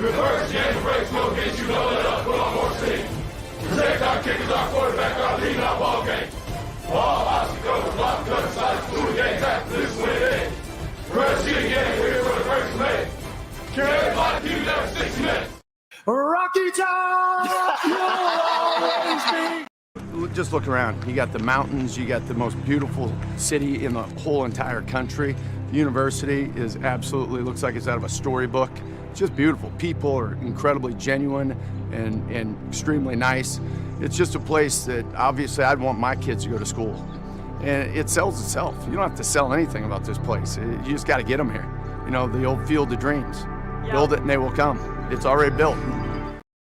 If the first game of breaks will get you know it up, put on more steam. Protect our kickers, our quarterback, our lead, our ball game. All obstacles, block, cut, sides, through the game, tap, this win it. First year game, we're here for the first May. Carry my team down 6 minutes. Rocky Top, you'll always be. Just look around. You got the mountains, you got the most beautiful city in the whole entire country. The university is absolutely, looks like it's out of a storybook. It's just beautiful. People are incredibly genuine and extremely nice. It's just a place that obviously I'd want my kids to go to school. And it sells itself. You don't have to sell anything about this place. You just got to get them here. You know, the old field of dreams. Yeah. Build it and they will come. It's already built.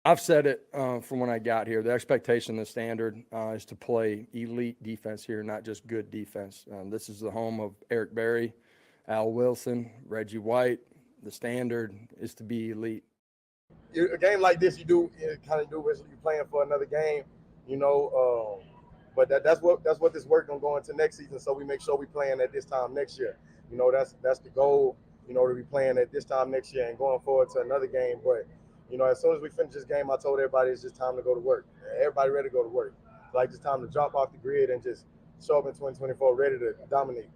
I've said it from when I got here. The expectation, the standard is to play elite defense here, not just good defense. This is the home of Eric Berry, Al Wilson, Reggie White. The standard is to be elite. A game like this, you kind of do what you're playing for another game, you know. But that's what this work gonna go into next season. So we make sure we playing at this time next year. You know, that's the goal. You know, to be playing at this time next year and going forward to another game. But you know, as soon as we finish this game, I told everybody it's just time to go to work. Everybody ready to go to work. Like, it's time to drop off the grid and just show up in 2024 ready to dominate.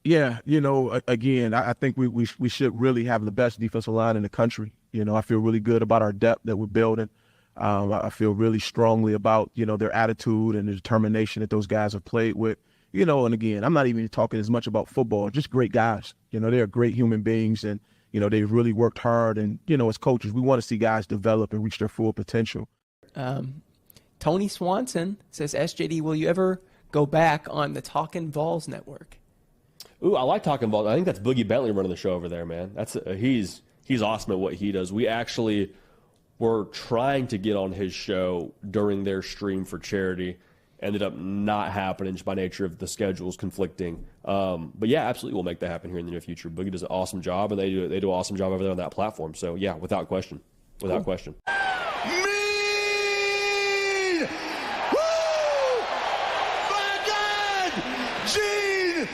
Yeah, you know, again, I think we should really have the best defensive line in the country. You know, I feel really good about our depth that we're building. I feel really strongly about, you know, their attitude and the determination that those guys have played with. You know, and again, I'm not even talking as much about football, just great guys. You know, they're great human beings and, you know, they've really worked hard. And, you know, as coaches, we want to see guys develop and reach their full potential. Tony Swanson says, SJD, will you ever go back on the Talkin VAWLS network? Ooh, I like Talkin VAWLS. I think that's Boogie Bentley running the show over there, man. That's he's awesome at what he does. We actually were trying to get on his show during their stream for charity. Ended up not happening just by nature of the schedules conflicting. But yeah, absolutely, we'll make that happen here in the near future. Boogie does an awesome job, and they do an awesome job over there on that platform. So yeah, without question, without question. Mean! Woo! My God! Gene!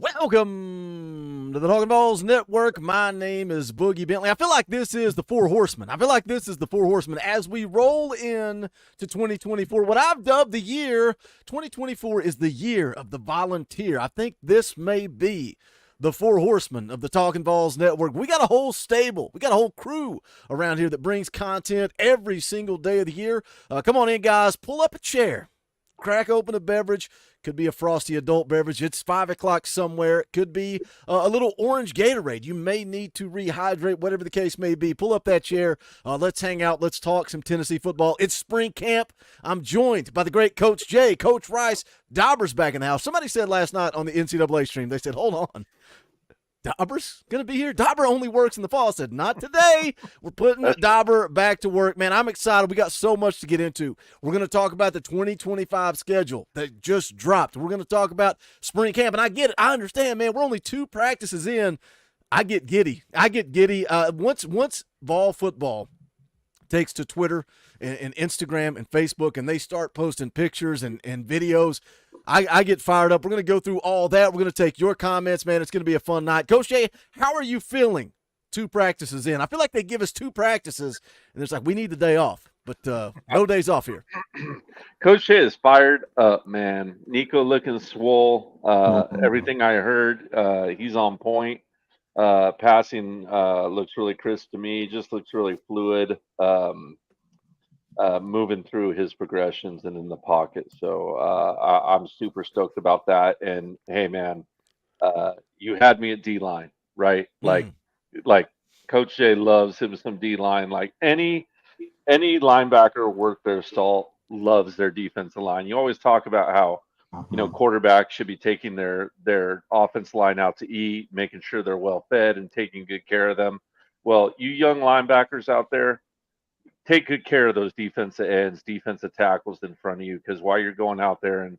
Welcome to the Talkin VAWLS Network. My name is Boogie Bentley. I feel like this is the Four Horsemen. As we roll in to 2024. What I've dubbed the year 2024 is the year of the volunteer. I think this may be the Four Horsemen of the Talkin VAWLS Network. We got a whole stable. We got a whole crew around here that brings content every single day of the year. Come on in, guys. Pull up a chair. crack open a beverage. Could be a frosty adult beverage. It's 5 o'clock somewhere. It could be a little orange Gatorade. You may need to rehydrate, whatever the case may be. Pull up that chair. Let's hang out. Let's talk some Tennessee football. It's spring camp. I'm joined by the great Coach Jay, Coach Rice. Dauber's back in the house. Somebody said last night on the NCAA stream, they said, hold on. Dauber's going to be here? Dauber only works in the fall. I said, not today. We're putting Dauber back to work. Man, I'm excited. We got so much to get into. We're going to talk about the 2025 schedule that just dropped. We're going to talk about spring camp. And I get it. I understand, man. We're only 2 practices in. I get giddy. Once Vol football takes to Twitter and Instagram and Facebook and they start posting pictures and videos, I get fired up. We're going to go through all that. We're going to take your comments, man. It's going to be a fun night. Coach Jay, how are you feeling 2 practices in? I feel like they give us 2 practices, and it's like we need the day off, but no days off here. Coach Jay is fired up, man. Nico looking swole. Everything I heard, he's on point. Passing looks really crisp to me. Just looks really fluid. Moving through his progressions and in the pocket. So I'm super stoked about that. And hey, man, you had me at D-line, right? Like Coach Jay loves him some D-line. Like any linebacker worth their salt loves their defensive line. You always talk about how, quarterbacks should be taking their offensive line out to eat, making sure they're well fed and taking good care of them. Well, you young linebackers out there, take good care of those defensive ends, defensive tackles in front of you, because while you're going out there and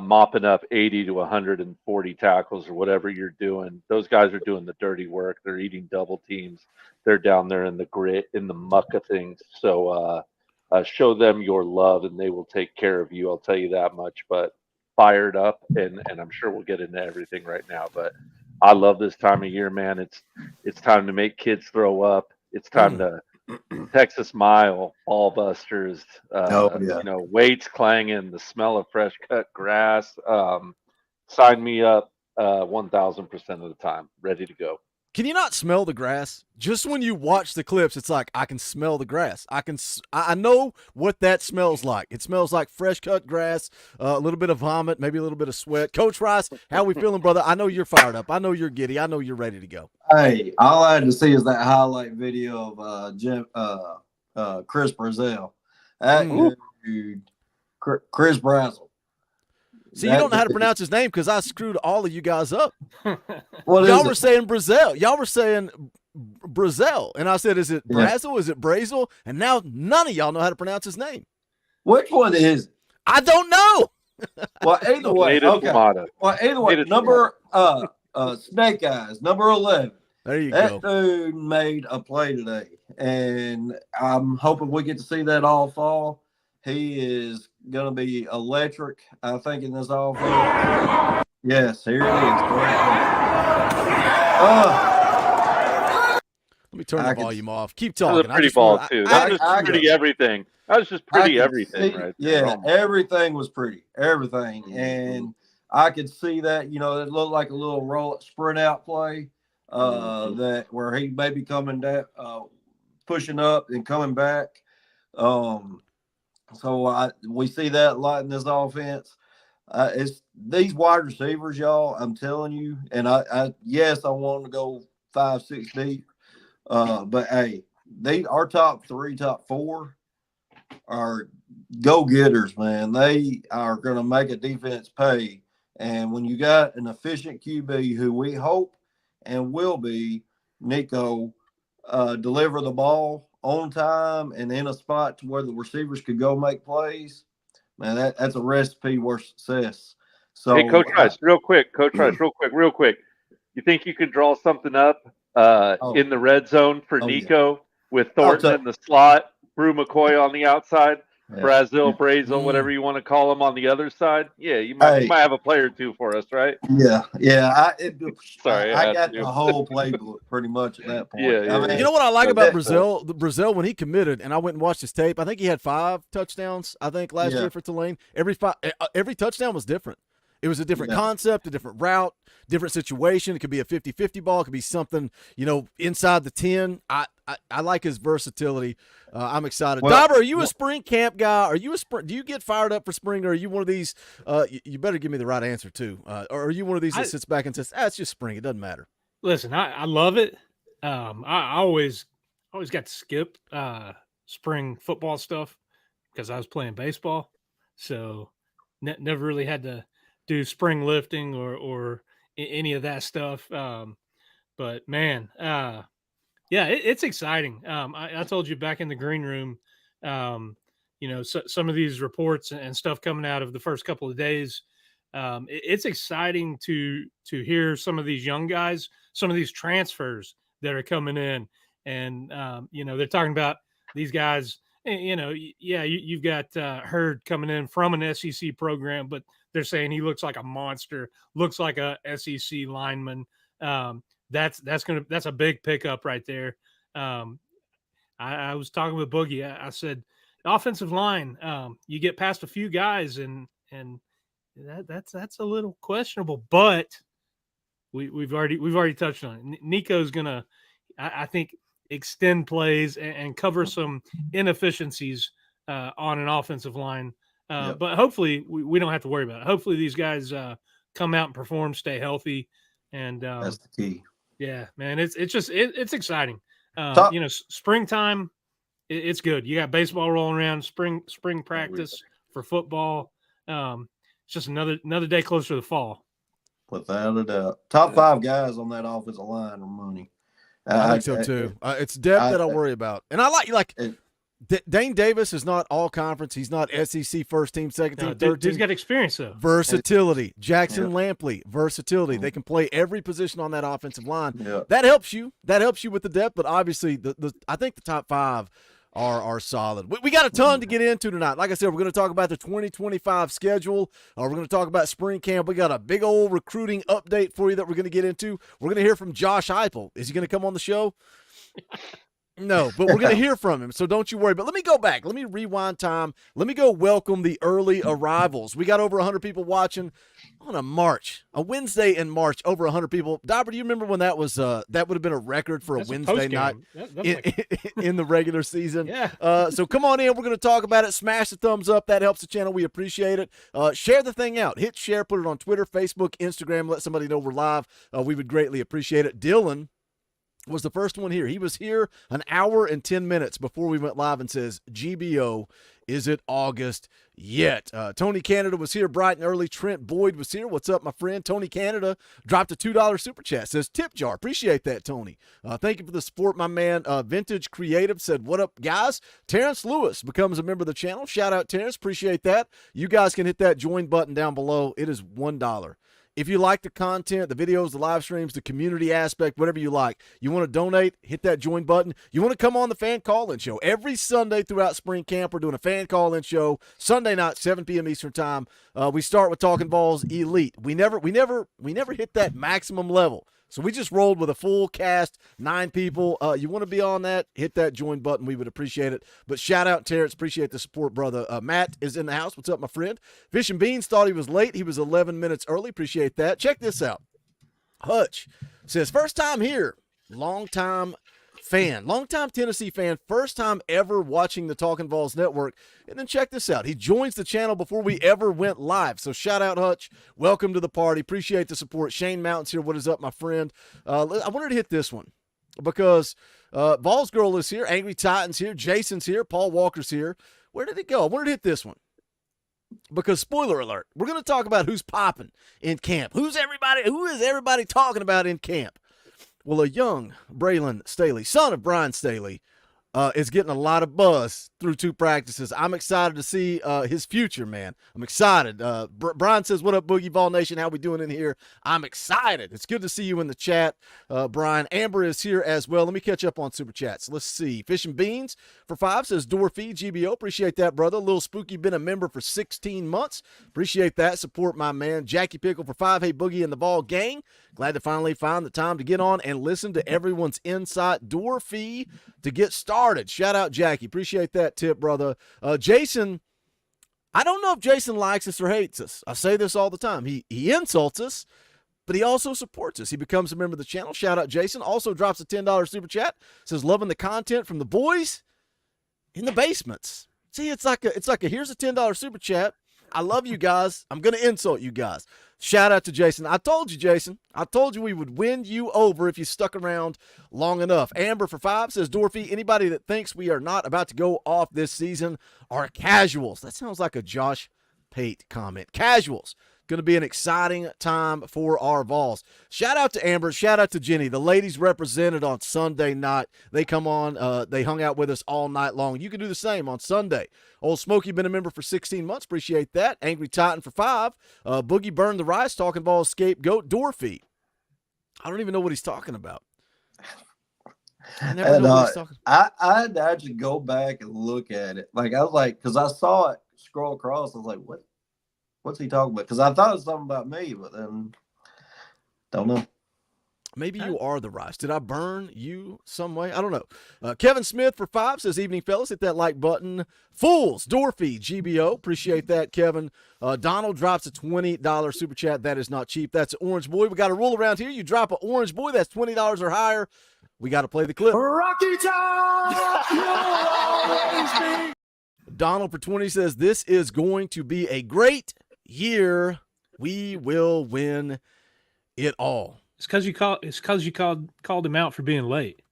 mopping up 80 to 140 tackles or whatever you're doing, those guys are doing the dirty work. They're eating double teams. They're down there in the grit, in the muck of things. So show them your love, and they will take care of you. I'll tell you that much. But fired up, and I'm sure we'll get into everything right now. But I love this time of year, man. It's time to make kids throw up. It's time to Texas Mile, ball busters, weights clanging, the smell of fresh cut grass. Sign me up 1,000% of the time, ready to go. Can you not smell the grass? Just when you watch the clips, it's like, I can smell the grass. I know what that smells like. It smells like fresh cut grass, a little bit of vomit, maybe a little bit of sweat. Coach Rice, how we feeling, brother? I know you're fired up. I know you're giddy. I know you're ready to go. Hey, all I had to see is that highlight video of Chris Brazel. That dude, Chris Brazel. See, you don't know how to pronounce his name because I screwed all of you guys up. Y'all were saying Brazel. Y'all were saying Brazel. And I said, is it Brazel? Is it Brazel? And now none of y'all know how to pronounce his name. Which one is it? I don't know. Well, either way. Okay. Well, either way, number Snake Eyes, number 11. There you go. That dude made a play today. And I'm hoping we get to see that all fall. He is going to be electric, I think, in this offense. Yes, here it is. Let me turn the volume off. Keep talking. That was a pretty ball, too. That was just pretty everything. That was just pretty everything, right there. Yeah, everything was pretty. Everything. And I could see that, it looked like a little sprint out play that where he may be coming down, pushing up and coming back. So we see that a lot in this offense. It's these wide receivers, y'all. I'm telling you, and I want to go 5-6 deep, but hey, our top 3, top 4 are go getters, man. They are going to make a defense pay. And when you got an efficient QB who we hope and will be, Nico, deliver the ball on time and in a spot to where the receivers could go make plays, man, that's a recipe for success. So, hey, Coach Rice, real quick. You think you could draw something up in the red zone for Nico with Thornton in the slot, Brew McCoy on the outside, Brazel, whatever you want to call him on the other side? Yeah, you might have a play or two for us, right? Yeah. Sorry, I got the whole playbook pretty much at that point. Yeah. I mean, you know what I like about Brazel? Brazel, when he committed, and I went and watched his tape, I think he had 5 touchdowns, last year for Tulane. Every touchdown was different. It was a different Yeah. concept, a different route, different situation. It could be a 50-50 ball. It could be something, inside the 10. I like his versatility. I'm excited. Well, Dauber, are you a spring camp guy? Do you get fired up for spring, or are you one of these? You better give me the right answer too. Or are you one of these that sits back and says, "It's just spring. It doesn't matter." Listen, I love it. I always got to skip spring football stuff because I was playing baseball, so never really had to do spring lifting or any of that stuff. But man, yeah, it's exciting. I told you back in the green room, some of these reports and stuff coming out of the first couple of days. It's exciting to hear some of these young guys, some of these transfers that are coming in, and they're talking about these guys. You've got Hurd coming in from an SEC program, but they're saying he looks like a monster, looks like a SEC lineman. That's a big pickup right there. I was talking with Boogie. I said, offensive line, you get past a few guys and that's a little questionable, but we've already touched on it. Nico's gonna, I think, extend plays and cover some inefficiencies on an offensive line. But hopefully we don't have to worry about it. Hopefully these guys come out and perform, stay healthy, and that's the key. Yeah, man, it's exciting. Top- Springtime, it's good. You got baseball rolling around, spring practice for football. It's just another day closer to the fall. Without a doubt. Top 5 guys on that offensive line are money. I think so too. It's depth that I worry about, and I like Dane Davis is not all conference. He's not SEC first team, second team, third team. He's got experience though. Versatility. Jackson Lampley, versatility. They can play every position on that offensive line. Yeah. That helps you. That helps you with the depth. But obviously, I think the top 5 are solid. We got a ton to get into tonight. Like I said, we're going to talk about the 2025 schedule. We're going to talk about spring camp. We got a big old recruiting update for you that we're going to get into. We're going to hear from Josh Heupel. Is he going to come on the show? No, but we're going to hear from him, so don't you worry. But let me go back. Let me rewind time. Let me go welcome the early arrivals. We got over 100 people watching on a Wednesday in March, over 100 people. Dauber, do you remember when that was that would have been a record for a Wednesday night in the regular season? Yeah. So come on in. We're going to talk about it. Smash the thumbs up. That helps the channel. We appreciate it. Share the thing out. Hit share. Put it on Twitter, Facebook, Instagram. Let somebody know we're live. We would greatly appreciate it. Dylan was the first one here. He was here an hour and 10 minutes before we went live and says, GBO, is it August yet? Tony Canada was here bright and early. Trent Boyd was here. What's up, my friend? Tony Canada dropped a $2 super chat. Says, tip jar. Appreciate that, Tony. Thank you for the support, my man. Vintage Creative said, what up, guys? Terrence Lewis becomes a member of the channel. Shout out, Terrence. Appreciate that. You guys can hit that join button down below. It is $1. If you like the content, the videos, the live streams, the community aspect, whatever you like, you want to donate, hit that join button. You want to come on the fan call-in show. Every Sunday throughout spring camp, we're doing a fan call-in show. Sunday night, 7 p.m. Eastern time. We start with Talkin VAWLS Elite. We never hit that maximum level. So we just rolled with a full cast, 9 people. You want to be on that, hit that join button. We would appreciate it. But shout out, Terrence. Appreciate the support, brother. Matt is in the house. What's up, my friend? Fish and Beans thought he was late. He was 11 minutes early. Appreciate that. Check this out. Hutch says, first time here, long time Tennessee fan, first time ever watching the Talkin VAWLS network. And then check this out. He joins the channel before we ever went live. So shout out, Hutch. Welcome to the party. Appreciate the support. Shane Mountains here. What is up, my friend? I wanted to hit this one because Vols Girl is here. Angry Titan's here. Jason's here. Paul Walker's here. Where did it go? I wanted to hit this one because, spoiler alert, we're going to talk about who's popping in camp. Who is everybody talking about in camp? Well, a young Braylon Staley, son of Brian Staley, is getting a lot of buzz through 2 practices. I'm excited to see his future, man. I'm excited. Brian says, what up, Boogie Ball Nation? How we doing in here? I'm excited. It's good to see you in the chat, Brian. Amber is here as well. Let me catch up on Super Chats. Let's see. Fish and Beans for 5 says, Dorothy, GBO. Appreciate that, brother. Little Spooky, been a member for 16 months. Appreciate that. Support, my man. Jackie Pickle for 5. Hey, Boogie and the Ball gang. Glad to finally find the time to get on and listen to everyone's insight. Dorothy to get started. Shout out, Jackie. Appreciate that tip, brother. Jason, I don't know if Jason likes us or hates us. I say this all the time. He insults us, but he also supports us. He becomes a member of the channel. Shout out Jason. Also drops a $10 super chat. Says loving the content from the boys in the basements. See, it's like a here's a $10 super chat. I love you guys. I'm gonna insult you guys. Shout out to Jason. I told you, Jason. I told you we would win you over if you stuck around long enough. Amber for 5 says, Dorothy, anybody that thinks we are not about to go off this season are casuals. That sounds like a Josh Pate comment. Casuals. Going to be an exciting time for our Vols. Shout out to Amber. Shout out to Jenny. The ladies represented on Sunday night. They come on. They hung out with us all night long. You can do the same on Sunday. Old Smokey been a member for 16 months. Appreciate that. Angry Titan for 5. Boogie Burn the Rice. Talking Balls Scapegoat. Dorothy. I don't even know what he's talking about. I never know what he's talking about. I had to actually go back and look at it. Like, I was like, because I saw it scroll across. I was like, what? What's he talking about? Because I thought it was something about me, but then don't know. Maybe you are the rice. Did I burn you some way? I don't know. Kevin Smith for 5 says, evening, fellas. Hit that like button. Fools, Dorothy, GBO. Appreciate that, Kevin. Donald drops a $20 super chat. That is not cheap. That's Orange Boy. We got a rule around here. You drop an Orange Boy, that's $20 or higher. We got to play the clip. Rocky Top! Donald for 20 says, this is going to be a great year. We will win it all. It's because you called him out for being late.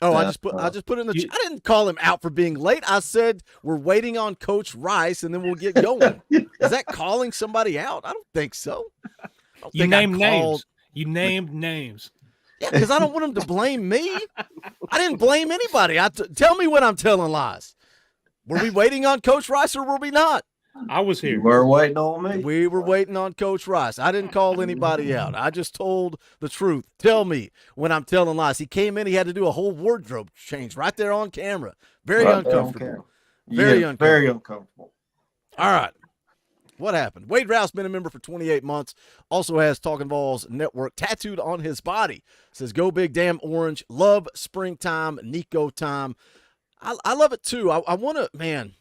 Oh, I just put it in the. I didn't call him out for being late. I said we're waiting on Coach Rice, and then we'll get going. Is that calling somebody out? I don't think so. You named names. You named names. Yeah, because I don't want him to blame me. I didn't blame anybody. Tell me when I'm telling lies. Were we waiting on Coach Rice or were we not? I was here. You were waiting on me. We were waiting on Coach Rice. I didn't call anybody out. I just told the truth. Tell me when I'm telling lies. He came in. He had to do a whole wardrobe change right there on camera. Very uncomfortable. Very uncomfortable. All right. What happened? Wade Rouse been a member for 28 months. Also has Talkin Vols Network tattooed on his body. Says, go big damn orange. Love springtime, Nico time. I love it too. I want to, man.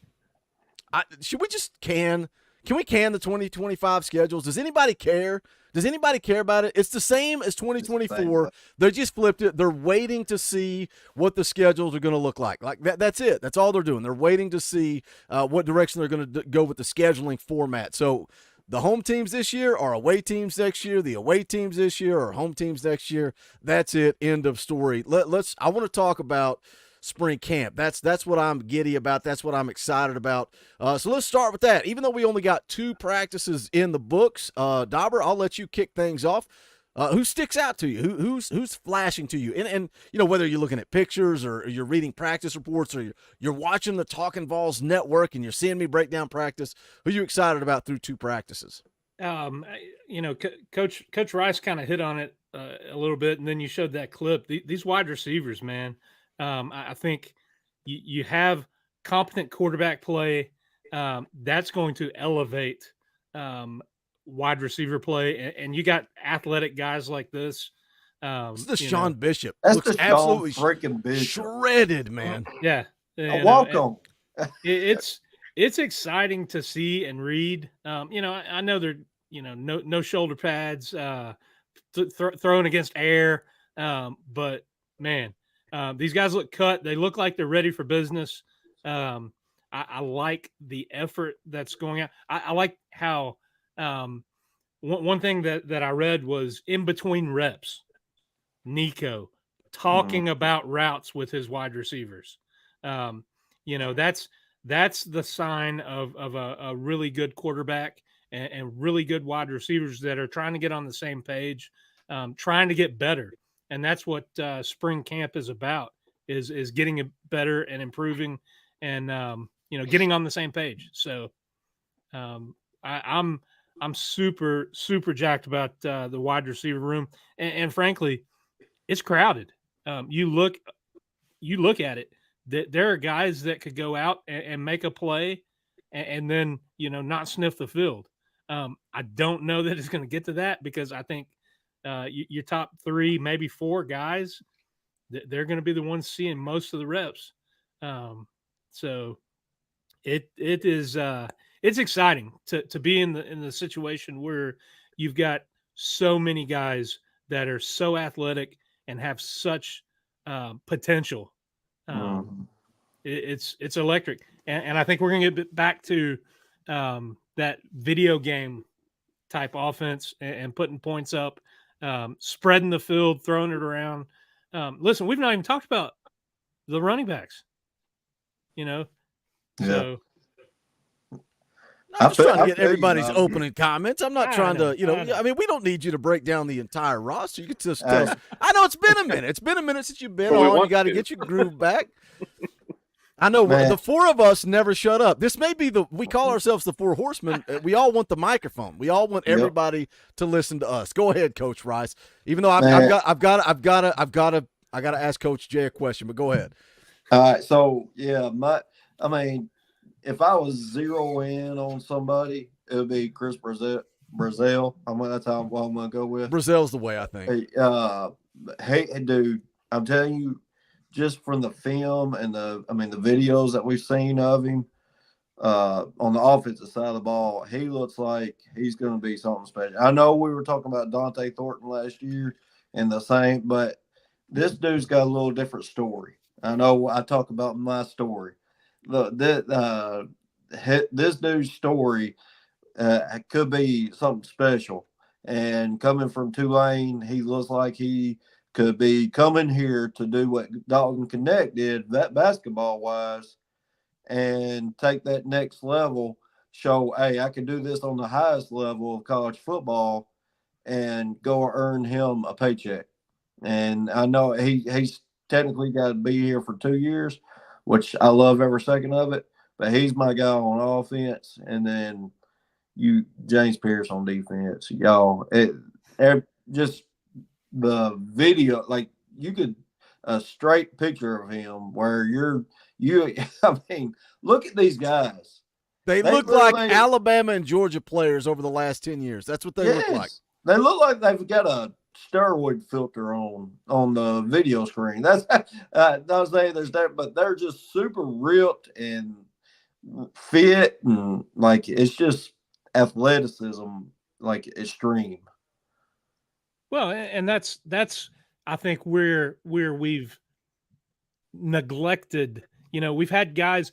Should we just can we can the 2025 schedules? Does anybody care? Does anybody care about it? It's the same as 2024. They just flipped it. They're waiting to see what the schedules are going to look like. Like that's it. That's all they're doing. They're waiting to see what direction they're going to go with the scheduling format. So the home teams this year are away teams next year. The away teams this year are home teams next year. That's it. End of story. I want to talk about spring camp. That's what I'm giddy about. That's what I'm excited about. So let's start with that. Even though we only got 2 practices in the books, Dauber, I'll let you kick things off. Who sticks out to you? Who's flashing to you? And you know, whether you're looking at pictures or you're reading practice reports or you're watching the Talkin Vols Network and you're seeing me break down practice, who are you excited about through 2 practices? You know, Coach Rice kind of hit on it a little bit, and then you showed that clip. These wide receivers, man. I think you have competent quarterback play. That's going to elevate wide receiver play, and you got athletic guys like this. This is the Sean Bishop. That's looks the absolutely freaking Bishop. shredded, man. Yeah, welcome. It's exciting to see and read. You know, I know they're no shoulder pads, thrown against air, but man. These guys look cut. They look like they're ready for business. I like the effort that's going out. I like how one thing that I read was in between reps, Nico talking about routes with his wide receivers. You know, that's the sign of a really good quarterback and really good wide receivers that are trying to get on the same page, trying to get better. And that's what spring camp is about, is getting better and improving and, getting on the same page. So I'm super, super jacked about the wide receiver room. And frankly, it's crowded. You look at it, there are guys that could go out and make a play and then, not sniff the field. I don't know that it's going to get to that because I think, your top 3, maybe 4 guys, they're going to be the ones seeing most of the reps. So it is it's exciting to be in the situation where you've got so many guys that are so athletic and have such potential. It's electric, and I think we're gonna get back to that video game type offense and putting points up, spreading the field, throwing it around. Listen, we've not even talked about the running backs. So I'm just trying to get feel you, everybody's Bob. opening comments. I'm not I trying know, to, I know. I mean, we don't need you to break down the entire roster. You can just tell us. I know it's been a minute. It's been a minute since you've been Well, we on. You want got to to. get your groove back. I know Man. the four of us never shut up. This may be we call ourselves the Four Horsemen. We all want the microphone. We all want everybody to listen to us. Go ahead, Coach Rice. Even though I've got to ask Coach Jay a question, but go ahead. All right, so yeah, I mean, if I was 0 in on somebody, it would be Chris Brazil. That's how I'm gonna go with. Brazil's the way, I think. Hey, dude, I'm telling you, just from the film and the videos that we've seen of him on the offensive side of the ball, he looks like he's going to be something special. I know we were talking about Dante Thornton last year and the same, but this dude's got a little different story. I know I talk about my story. This dude's story could be something special. And coming from Tulane, he looks like he could be coming here to do what Dalton Connect did, that basketball-wise, and take that next level, show, hey, I can do this on the highest level of college football and go earn him a paycheck. And I know he's technically got to be here for 2 years, which I love every second of it, but he's my guy on offense, and then James Pierce on defense. Y'all, just the video, like you could a straight picture of him where I mean, look at these guys. They look like Alabama and Georgia players over the last 10 years. That's what they look like. They look like they've got a steroid filter on the video screen. That's not saying there's that, but they're just super ripped and fit, and like it's just athleticism, like extreme. Well, and that's I think where we've neglected. We've had guys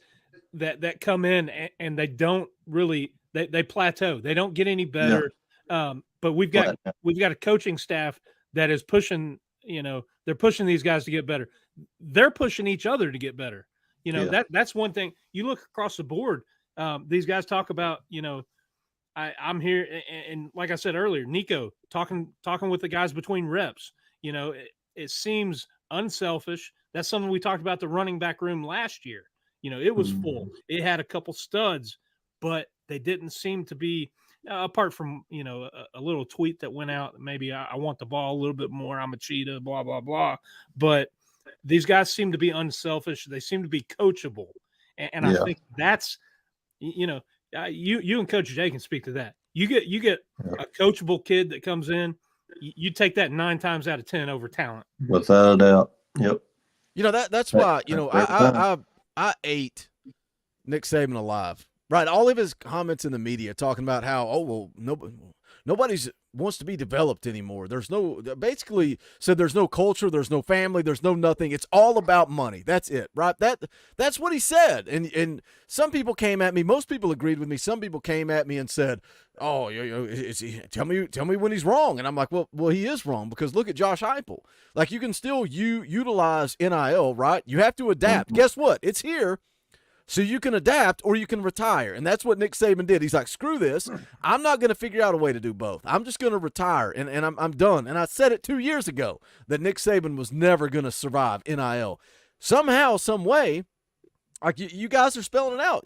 that come in and they don't really they plateau. They don't get any better. Yeah. But we've got a coaching staff that is pushing. They're pushing these guys to get better. They're pushing each other to get better. That's one thing. You look across the board. These guys talk about. I'm here, and like I said earlier, Nico talking with the guys between reps. It seems unselfish. That's something we talked about the running back room last year. It was full. It had a couple studs, but they didn't seem to be, apart from, a little tweet that went out, maybe I want the ball a little bit more. I'm a cheetah, blah, blah, blah. But these guys seem to be unselfish. They seem to be coachable. And I think that's, you and Coach Jay can speak to that. You get a coachable kid that comes in, you take that 9 times out of 10 over talent. Without a doubt. Yep. That's why, I ate Nick Saban alive. Right. All of his comments in the media talking about how, nobody's wants to be developed anymore. There's no culture, there's no family, there's no nothing. It's all about money. That's it, right? That's what he said. And some people came at me. Most people agreed with me. Some people came at me and said, "Oh, tell me when he's wrong." And I'm like, well, he is wrong, because look at Josh Heupel. Like, you can still utilize NIL, right? You have to adapt. Guess what? It's here. So you can adapt or you can retire. And that's what Nick Saban did. He's like, screw this. I'm not going to figure out a way to do both. I'm just going to retire, and I'm done. And I said it 2 years ago that Nick Saban was never going to survive NIL. Somehow, some way, like you guys are spelling it out.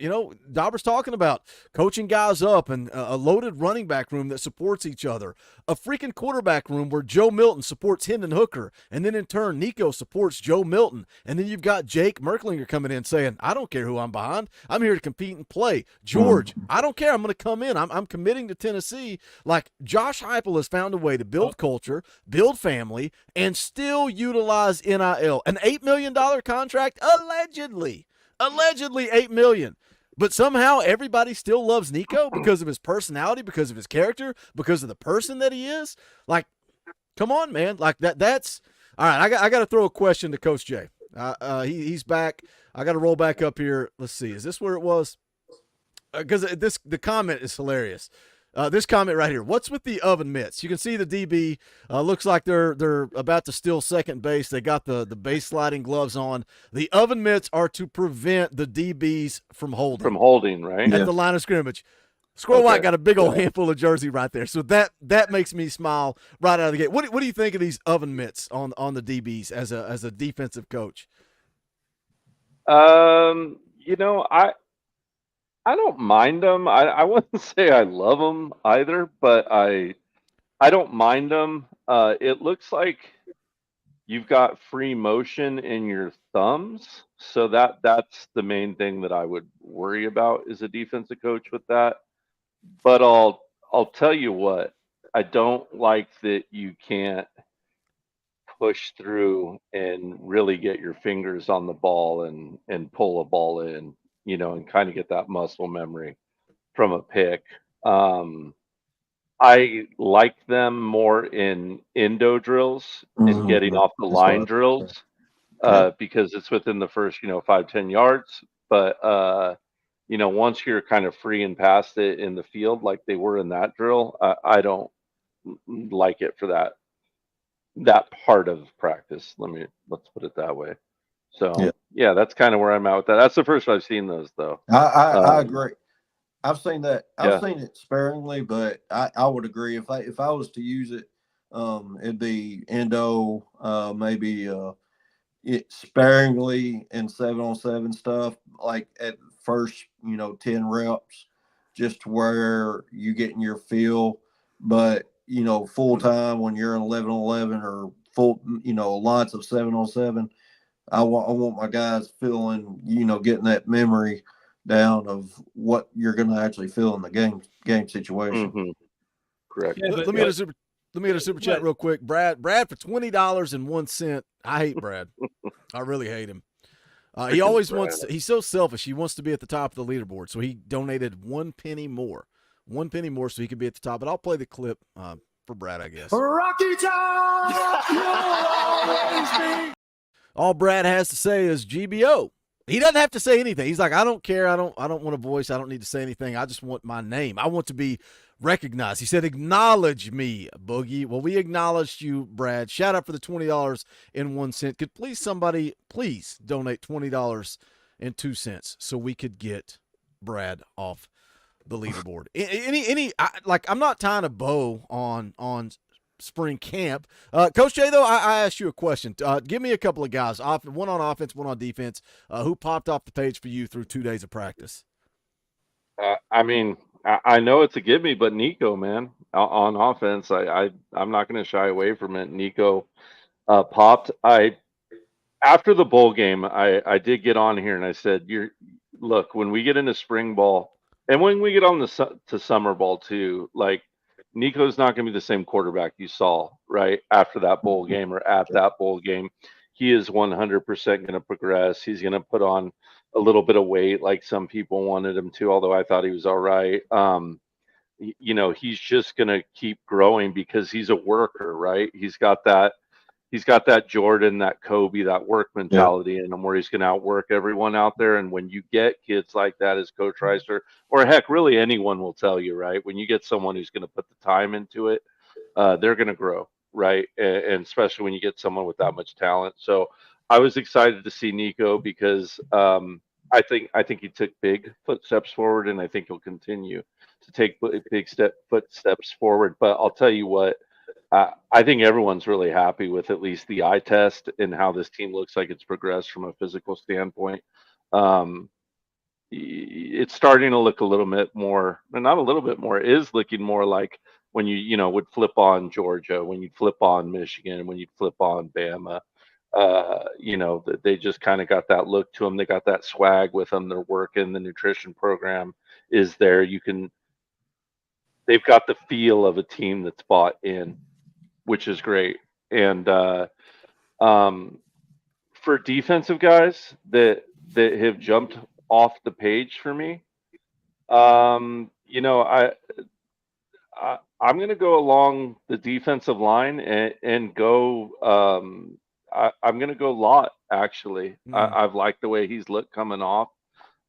Dauber's talking about coaching guys up and a loaded running back room that supports each other. A freaking quarterback room where Joe Milton supports Hendon Hooker. And then in turn, Nico supports Joe Milton. And then you've got Jake Merklinger coming in saying, I don't care who I'm behind. I'm here to compete and play. George, I don't care. I'm going to come in. I'm committing to Tennessee. Like, Josh Heupel has found a way to build culture, build family, and still utilize NIL. An $8 million contract, allegedly $8 million. but somehow everybody still loves Nico because of his personality, because of his character, because of the person that he is. Like, come on, man. Like that's all right. I got to throw a question to Coach Jay. He's back. I got to roll back up here. Let's see. Is this where it was? Because the comment is hilarious. This comment right here. What's with the oven mitts? You can see the DB looks like they're about to steal second base. They got the base sliding gloves on. The oven mitts are to prevent the DBs from holding. From holding, right? At the line of scrimmage. Squirrel White got a big old handful of jersey right there. So that makes me smile right out of the gate. What do you think of these oven mitts on the DBs as a defensive coach? You know, I don't mind them. I wouldn't say I love them either, but I don't mind them. It looks like you've got free motion in your thumbs, so that's the main thing that I would worry about as a defensive coach with that. But I'll tell you what, I don't like that you can't push through and really get your fingers on the ball and pull a ball in, you know, and kind of get that muscle memory from a pick. I like them more in indo drills and getting off the line drills because it's within the first, 5-10 yards. But you know, once you're kind of free and past it in the field, like they were in that drill, I don't like it for that part of practice. Let's put it that way. So yeah, that's kind of where I'm at with that. That's the first I've seen those though. I agree. I've seen that. I've seen it sparingly, but I would agree if I was to use it, it'd be endo, maybe it sparingly in 7-on-7 stuff, like at first 10 reps, just where you get in your feel. But full time when you're in 11-on-11 or full lots of 7-on-7, I want my guys feeling getting that memory down of what you're going to actually feel in the game situation. Correct. Yeah, Let me get a super chat real quick. Brad for $20.01. I hate Brad. I really hate him. He always wants. He's so selfish. He wants to be at the top of the leaderboard. So he donated 1 penny more. 1 penny more so he could be at the top. But I'll play the clip for Brad, I guess. Rocky Top! All Brad has to say is GBO. He doesn't have to say anything. He's like, I don't care. I don't want a voice. I don't need to say anything. I just want my name. I want to be recognized. He said, acknowledge me, Boogie. Well, we acknowledged you, Brad. Shout out for the $20.01. Could somebody please donate $20.02 so we could get Brad off the leaderboard? I'm not tying a bow on spring camp. Coach Jay, though, I asked you a question. Give me a couple of guys, one on offense, one on defense, who popped off the page for you through 2 days of practice. I mean, I know it's a give me, but Nico, man, on offense, I'm not going to shy away from it. Nico popped. After the bowl game, I did get on here and I said, look, when we get into spring ball and when we get on to summer ball too, like, Nico's not going to be the same quarterback you saw right after that bowl game or at that bowl game. He is 100% going to progress. He's going to put on a little bit of weight like some people wanted him to, although I thought he was all right. He's just going to keep growing because he's a worker, right? He's got that Jordan, that Kobe, that work mentality in him where he's going to outwork everyone out there. And when you get kids like that, as Coach Reister, or heck, really anyone will tell you, right? When you get someone who's going to put the time into it, they're going to grow, right? And especially when you get someone with that much talent. So I was excited to see Nico because I think he took big footsteps forward, and I think he'll continue to take big footsteps forward. But I'll tell you what, I think everyone's really happy with at least the eye test and how this team looks like it's progressed from a physical standpoint. It's starting to look a little bit more, not a little bit more, it is looking more like when you would flip on Georgia, when you'd flip on Michigan, when you'd flip on Bama. They just kind of got that look to them. They got that swag with them. They're working. The nutrition program is there. They've got the feel of a team that's bought in, which is great. And for defensive guys that have jumped off the page for me. You know, I'm going to go along the defensive line and go. I'm going to go Lott. Actually, I've liked the way he's looked coming off.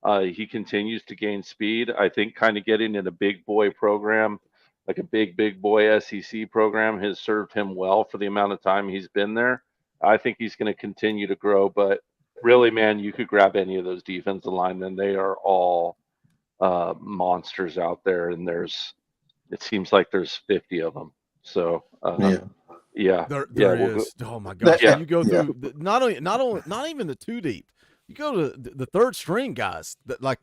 He continues to gain speed. I think kind of getting in a big boy program, like a big boy SEC program, has served him well for the amount of time he's been there. I think he's going to continue to grow. But really, man, you could grab any of those defensive linemen. They are all monsters out there, and it seems like there's 50 of them. So yeah, There we'll is. Oh my gosh! Yeah. When you go through not even the 2 deep. You go to the third string guys. Like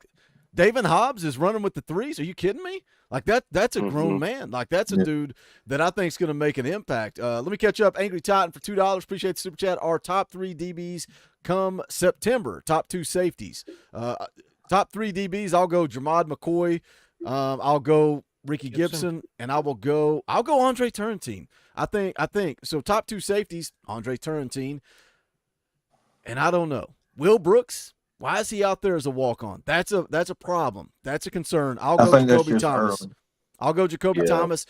David Hobbs is running with the threes. Are you kidding me? Like that's a grown man. Like that's a dude that I think is going to make an impact. Let me catch up. Angry Titan for $2. Appreciate the super chat. Our top 3 DBs come September. Top 2 safeties. Top 3 DBs. I'll go Jamad McCoy. I'll go Ricky Gibson, and I'll go Andre Turrentine. I think so. Top 2 safeties, Andre Turrentine, and I don't know. Will Brooks, why is he out there as a walk-on? That's a problem. That's a concern. I'll go Jacoby Thomas. I'll go Jacoby Thomas.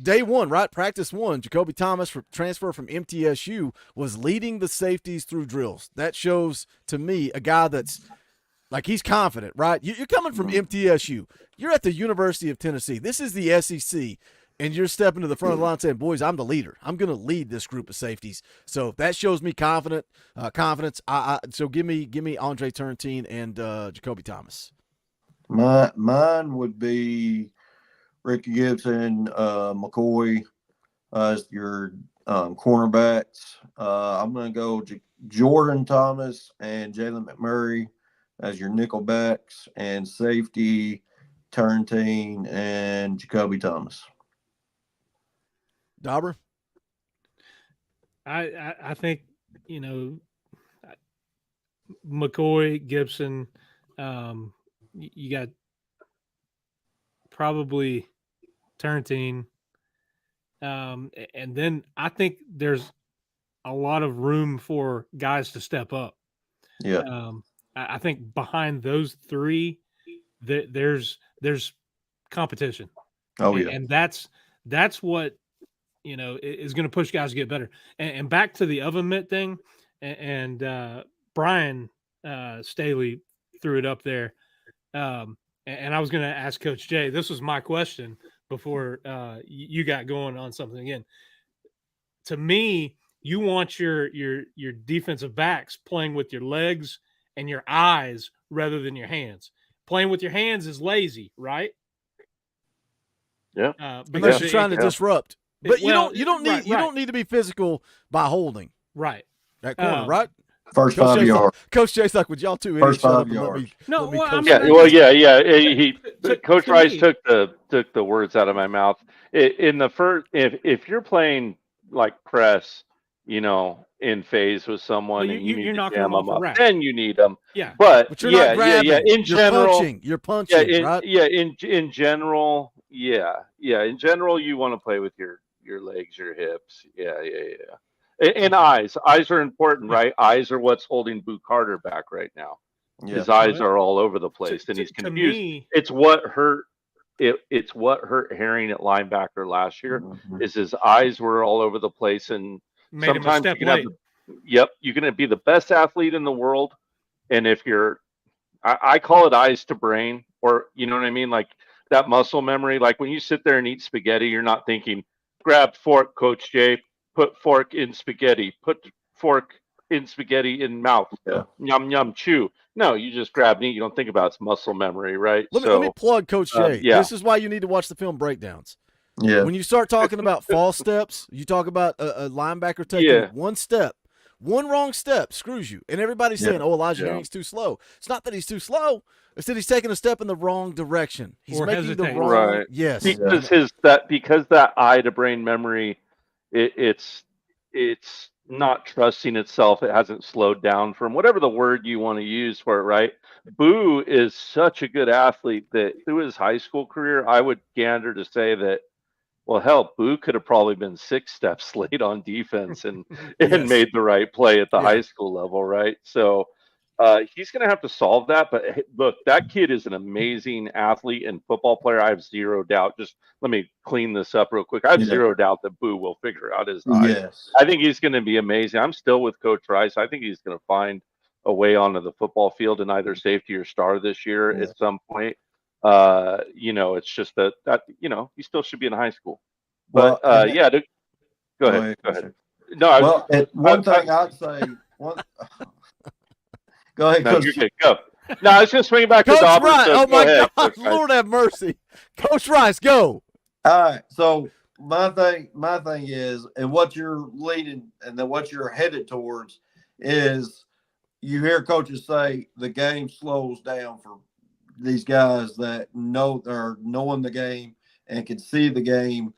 Day 1, right? Practice 1, Jacoby Thomas, transfer from MTSU, was leading the safeties through drills. That shows to me a guy that's like, he's confident, right? You're coming from MTSU. You're at the University of Tennessee. This is the SEC. And you're stepping to the front of the line saying, boys, I'm the leader. I'm going to lead this group of safeties. So that shows me confidence. So give me Andre Turrentine and Jacoby Thomas. Mine would be Ricky Gibson, McCoy as your cornerbacks. I'm going to go Jordan Thomas and Jalen McMurray as your nickel backs, and safety Turrentine and Jacoby Thomas. Dauber? I think, McCoy, Gibson, you got probably Turrentine. And then I think there's a lot of room for guys to step up. Yeah. I think behind those 3, there's competition. Oh, yeah. And that's what, is going to push guys to get better. And back to the oven mitt thing, and Brian Staley threw it up there. And I was going to ask Coach Jay, this was my question before you got going on something again. To me, you want your defensive backs playing with your legs and your eyes rather than your hands. Playing with your hands is lazy, right? Yeah. Unless you're trying to disrupt. But you don't need to be physical by holding. Right. That corner, right? First 5 yards. Coach Jay's like, would y'all two First shut 5 up and yards. Coach Rice took the words out of my mouth. In the first, if you're playing like press, in phase with someone, and you need to jam them up, then you need them. Yeah. But you're not grabbing. In general, you're punching, right? Yeah. In general, in general, you want to play with your legs, your hips. Yeah. And eyes are important, right? Eyes are what's holding Boo Carter back right now. Yeah. His eyes are all over the place, and he's confused. It's what hurt. It's what hurt Herring at linebacker last year. Is his eyes were all over the place, and sometimes you can have you're going to be the best athlete in the world, and if you're, I call it eyes to brain, or you know what I mean, like that muscle memory. Like when you sit there and eat spaghetti, you're not thinking, grab fork, Coach Jay, put fork in spaghetti, put fork in spaghetti in mouth, yum yum chew. No, you just grab and eat. You don't think about it. It's muscle memory, right? Let me plug Coach Jay. This is why you need to watch the film breakdowns. Yeah. When you start talking about false steps, you talk about a linebacker taking one step. One wrong step screws you. And everybody's saying, Elijah Herring's too slow. It's not that he's too slow. It's that he's taking a step in the wrong direction. He's making the wrong. Right. Yes. Because that eye to brain memory, it's not trusting itself. It hasn't slowed down from whatever the word you want to use for it, right? Boo is such a good athlete that through his high school career, I would gander to say that, well, hell, Boo could have probably been 6 steps late on defense and made the right play at the high school level, right? So He's going to have to solve that. But look, that kid is an amazing athlete and football player. I have zero doubt. Just let me clean this up real quick. I have zero doubt that Boo will figure out his eyes. Yes. I think he's going to be amazing. I'm still with Coach Rice. I think he's going to find a way onto the football field in either safety or star this year at some point. It's just that he still should be in high school. But Well, go ahead. Go ahead. No, one thing I'd say. Go ahead, no, Coach. you're good. Go. No, I was just swinging back to Coach Dauber. Rice. So Oh, my ahead, God. Coach Rice. Lord have mercy. Coach Rice, go. All right. So my thing is, and what you're leading and then what you're headed towards is you hear coaches say the game slows down for these guys that are knowing the game and can see the game,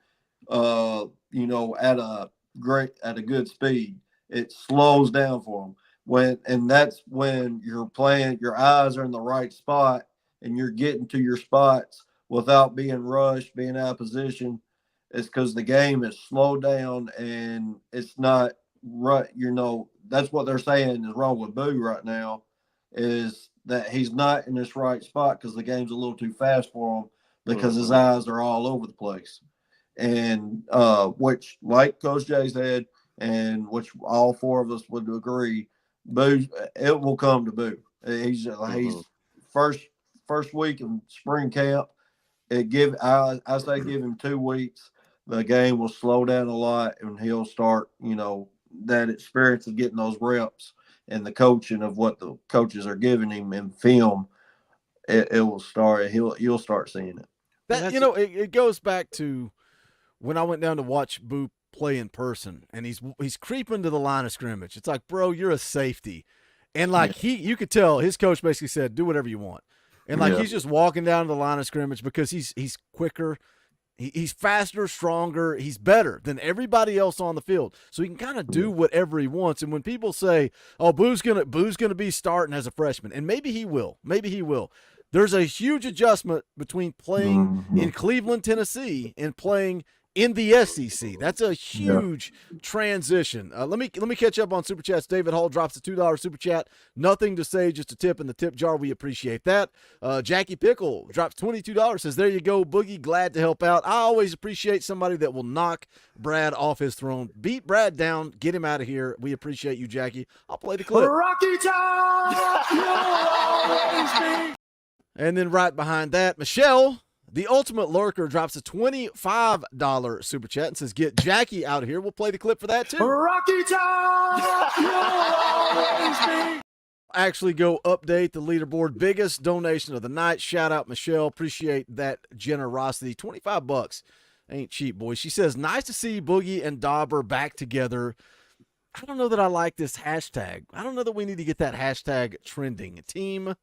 at a good speed. It slows down for them that's when you're playing, your eyes are in the right spot and you're getting to your spots without being rushed, being out of position. It's because the game is slowed down and it's not right. That's what they're saying is wrong with Boo right now, is that he's not in this right spot because the game's a little too fast for him because his eyes are all over the place. And which, like Coach Jay said, and which all four of us would agree, Boo, it will come to Boo. He's first week in spring camp. I say give him 2 weeks. The game will slow down a lot, and he'll start, that experience of getting those reps and the coaching of what the coaches are giving him in film. It will start. You'll start seeing it. It goes back to when I went down to watch Boo play in person, and he's creeping to the line of scrimmage. It's like, bro, you're a safety, and you could tell his coach basically said, do whatever you want, and he's just walking down to the line of scrimmage because he's quicker. He's faster, stronger. He's better than everybody else on the field. So he can kind of do whatever he wants. And when people say, oh, Boo's gonna be starting as a freshman, and maybe he will. There's a huge adjustment between playing in Cleveland, Tennessee, and playing in the SEC. That's a huge transition. Let me catch up on Super Chats. David Hall drops a $2 Super Chat. Nothing to say, just a tip in the tip jar. We appreciate that. Jackie Pickle drops $22. Says, there you go, Boogie. Glad to help out. I always appreciate somebody that will knock Brad off his throne. Beat Brad down. Get him out of here. We appreciate you, Jackie. I'll play the clip. Rocky Top! And then right behind that, Michelle, the Ultimate Lurker, drops a $25 Super Chat and says, get Jackie out of here. We'll play the clip for that, too. Rocky Top! Actually go update the leaderboard. Biggest donation of the night. Shout out, Michelle. Appreciate that generosity. $25. Ain't cheap, boys. She says, nice to see Boogie and Dauber back together. I don't know that I like this hashtag. I don't know that we need to get that hashtag trending. Team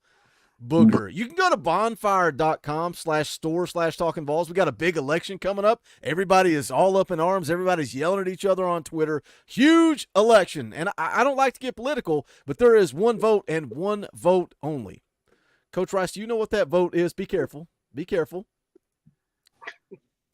Booger. You can go to bonfire.com/store/Talkin VAWLS. We got a big election coming up. Everybody is all up in arms. Everybody's yelling at each other on Twitter. Huge election. And I don't like to get political, but there is one vote and one vote only. Coach Rice, do you know what that vote is? Be careful. Be careful.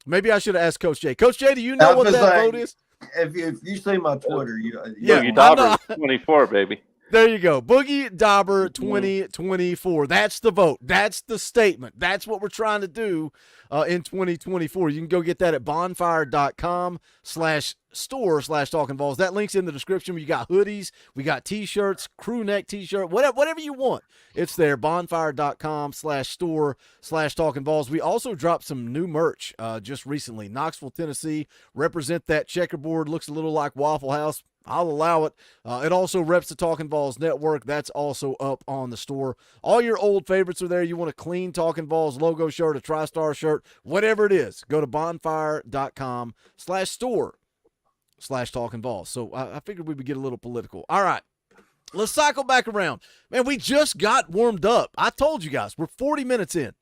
Maybe I should have asked Coach Jay. Coach Jay, do you know what that vote is? If you see my Twitter, Boogie Dauber 24, baby. There you go. Boogie Dauber 2024. That's the vote. That's the statement. That's what we're trying to do in 2024. You can go get that at bonfire.com/store/Talkin VAWLS. That link's in the description. We got hoodies. We got T-shirts, crew neck T-shirt, whatever you want. It's there. Bonfire.com/store/Talkin VAWLS. We also dropped some new merch just recently. Knoxville, Tennessee. Represent that checkerboard. Looks a little like Waffle House. I'll allow it. It also reps the Talkin VAWLS network. That's also up on the store. All your old favorites are there. You want a clean Talkin VAWLS logo shirt, a TriStar shirt, whatever it is, go to bonfire.com/store/Talkin VAWLS. So I figured we would get a little political. All right. Let's cycle back around. Man, we just got warmed up. I told you guys, we're 40 minutes in.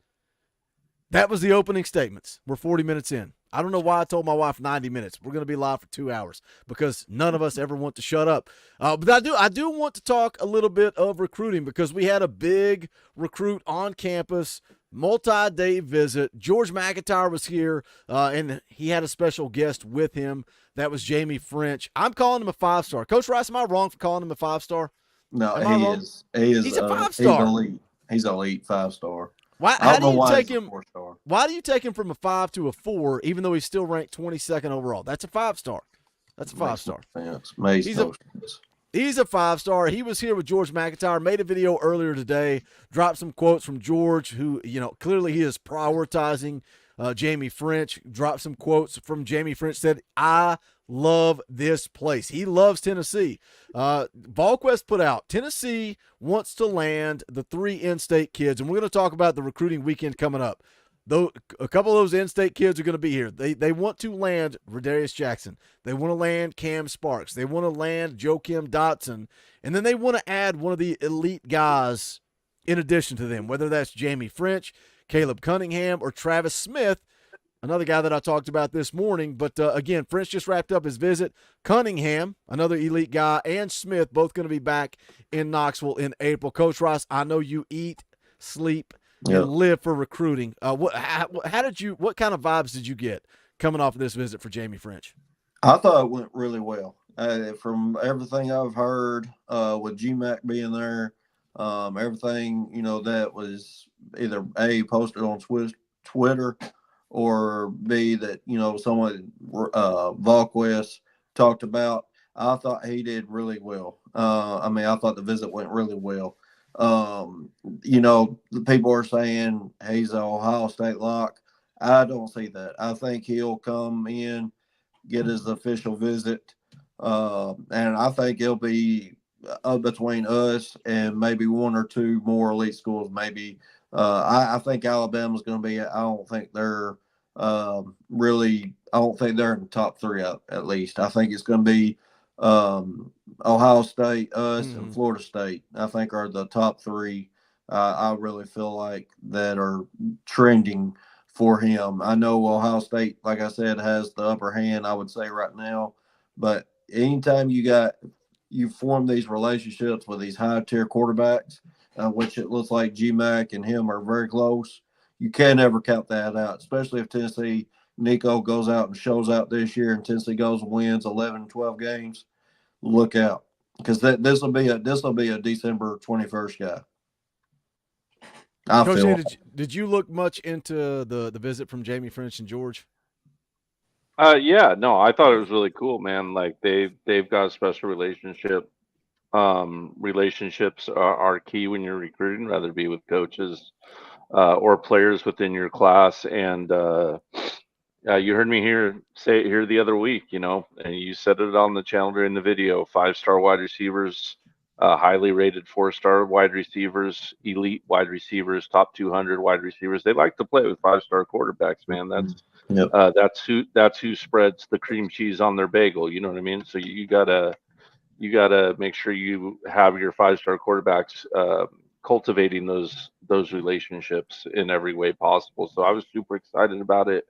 That was the opening statements. We're 40 minutes in. I don't know why I told my wife 90 minutes. We're going to be live for 2 hours because none of us ever want to shut up. But I do want to talk a little bit of recruiting because we had a big recruit on campus, multi-day visit. George McIntyre was here, and he had a special guest with him. That was Jamie French. I'm calling him a 5-star. Coach Rice, am I wrong for calling him a 5-star? No, Am I he wrong? is. He is. He's a He's 5-star. elite. He's elite 5-star. Why? I How don't do know you why take he's a him? 4-star. Why do you take him from a 5 to a 4, even though he's still ranked 22nd overall? That's a 5-star. That's a 5-star. Makes He's no a sense. He's a 5-star. He was here with George McIntyre, made a video earlier today, dropped some quotes from George, who, clearly he is prioritizing Jamie French, dropped some quotes from Jamie French, said, I love this place. He loves Tennessee. VolQuest put out, Tennessee wants to land the 3 in-state kids, and we're going to talk about the recruiting weekend coming up. Though a couple of those in-state kids are going to be here. They want to land Rodarius Jackson. They want to land Cam Sparks. They want to land Joakim Dotson. And then they want to add one of the elite guys in addition to them, whether that's Jamie French, Caleb Cunningham, or Travis Smith, another guy that I talked about this morning. But, again, French just wrapped up his visit. Cunningham, another elite guy, and Smith both going to be back in Knoxville in April. Coach Rice, I know you eat, sleep, and live for recruiting. What kind of vibes did you get coming off of this visit for Jamie French? I thought it went really well. From everything I've heard, with GMAC being there, everything, that was either A, posted on Twitter, or B, that, someone, VolQuest talked about, I thought he did really well. I thought the visit went really well. The people are saying he's an Ohio State lock. I don't see that. I think he'll come in, get his official visit, and I think it'll be up between us and maybe 1 or 2 more elite schools. Maybe I think Alabama's going to be. I don't think they're really. I don't think they're in the top 3 at least. I think it's going to be Ohio State, us, and Florida State, I think, are the top 3. I really feel like that are trending for him. I know Ohio State, like I said, has the upper hand, I would say, right now. But anytime you form these relationships with these high-tier quarterbacks, which it looks like GMAC and him are very close, you can't ever count that out, especially if Tennessee – Nico goes out and shows out this year, and Tennessee goes and wins 11, 12 games. Look out, because this will be a December 21st guy. Coach Jay, did you look much into the visit from Jamie French and George? Yeah, no, I thought it was really cool, man. Like they've got a special relationship. Relationships are key when you're recruiting, whether it be with coaches or players within your class. And you heard me say it here the other week, and you said it on the channel during the video. 5-star wide receivers, highly rated 4-star wide receivers, elite wide receivers, top 200 wide receivers. They like to play with 5-star quarterbacks, man. That's who spreads the cream cheese on their bagel. You know what I mean? So you gotta make sure you have your 5-star quarterbacks cultivating those relationships in every way possible. So I was super excited about it.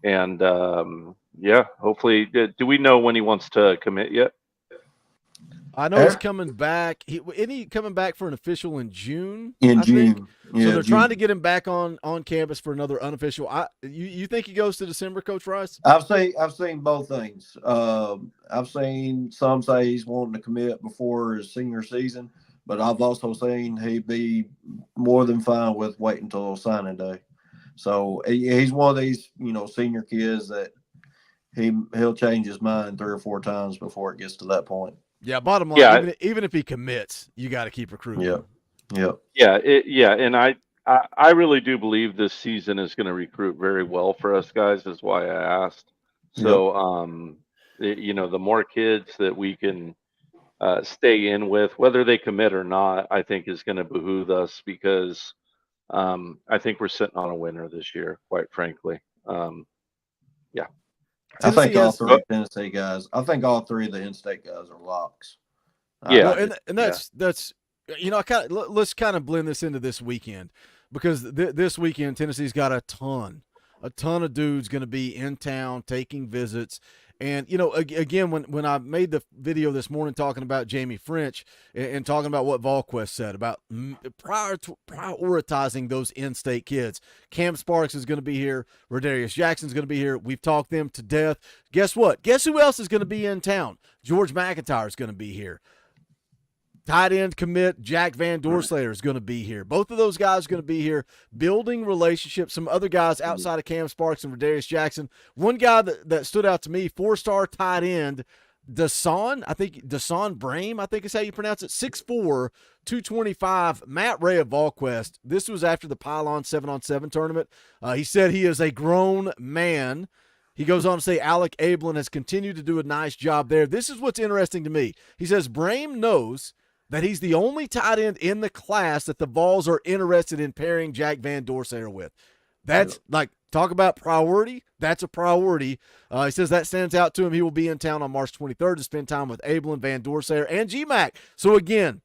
And hopefully, do we know when he wants to commit yet? I know he's coming back. Isn't he coming back for an official in June? In June. Yeah, so they're trying to get him back on campus for another unofficial. You think he goes to December, Coach Rice? I've seen both things. I've seen some say he's wanting to commit before his senior season, but I've also seen he'd be more than fine with waiting until signing day. So he's one of these, senior kids that he'll change his mind 3 or 4 times before it gets to that point. Yeah, bottom line, even if he commits, you got to keep recruiting. Yeah. And I really do believe this season is going to recruit very well for us guys. That's why I asked. So, the more kids that we can stay in with, whether they commit or not, I think is going to behoove us, because I think we're sitting on a winner this year, quite frankly. I think all 3 Tennessee guys. I think all 3 of the in-state guys are locks. And that's let's kind of blend this into this weekend, because this weekend Tennessee's got a ton of dudes going to be in town taking visits. And, again, when I made the video this morning talking about Jamie French and talking about what VolQuest said about prioritizing those in-state kids, Cam Sparks is going to be here. Rodarius Jackson's going to be here. We've talked them to death. Guess what? Guess who else is going to be in town? George McIntyre is going to be here. tight end commit Jack Van Doorslayer is going to be here. Both of those guys are going to be here, building relationships. Some other guys outside of Cam Sparks and Rodarius Jackson. One guy that stood out to me, 4-star tight end, Dasan Brame, I think is how you pronounce it, 6'4", 225, Matt Ray of VolQuest. This was after the Pylon 7-on-7 tournament. He said he is a grown man. He goes on to say Alec Ablin has continued to do a nice job there. This is what's interesting to me. He says Brame knows that he's the only tight end in the class that the Vols are interested in pairing Jack Van Doorslayer with. That's like, talk about priority. That's a priority. He says that stands out to him. He will be in town on March 23rd to spend time with Ablin, Van Doorslayer, and GMAC. So again,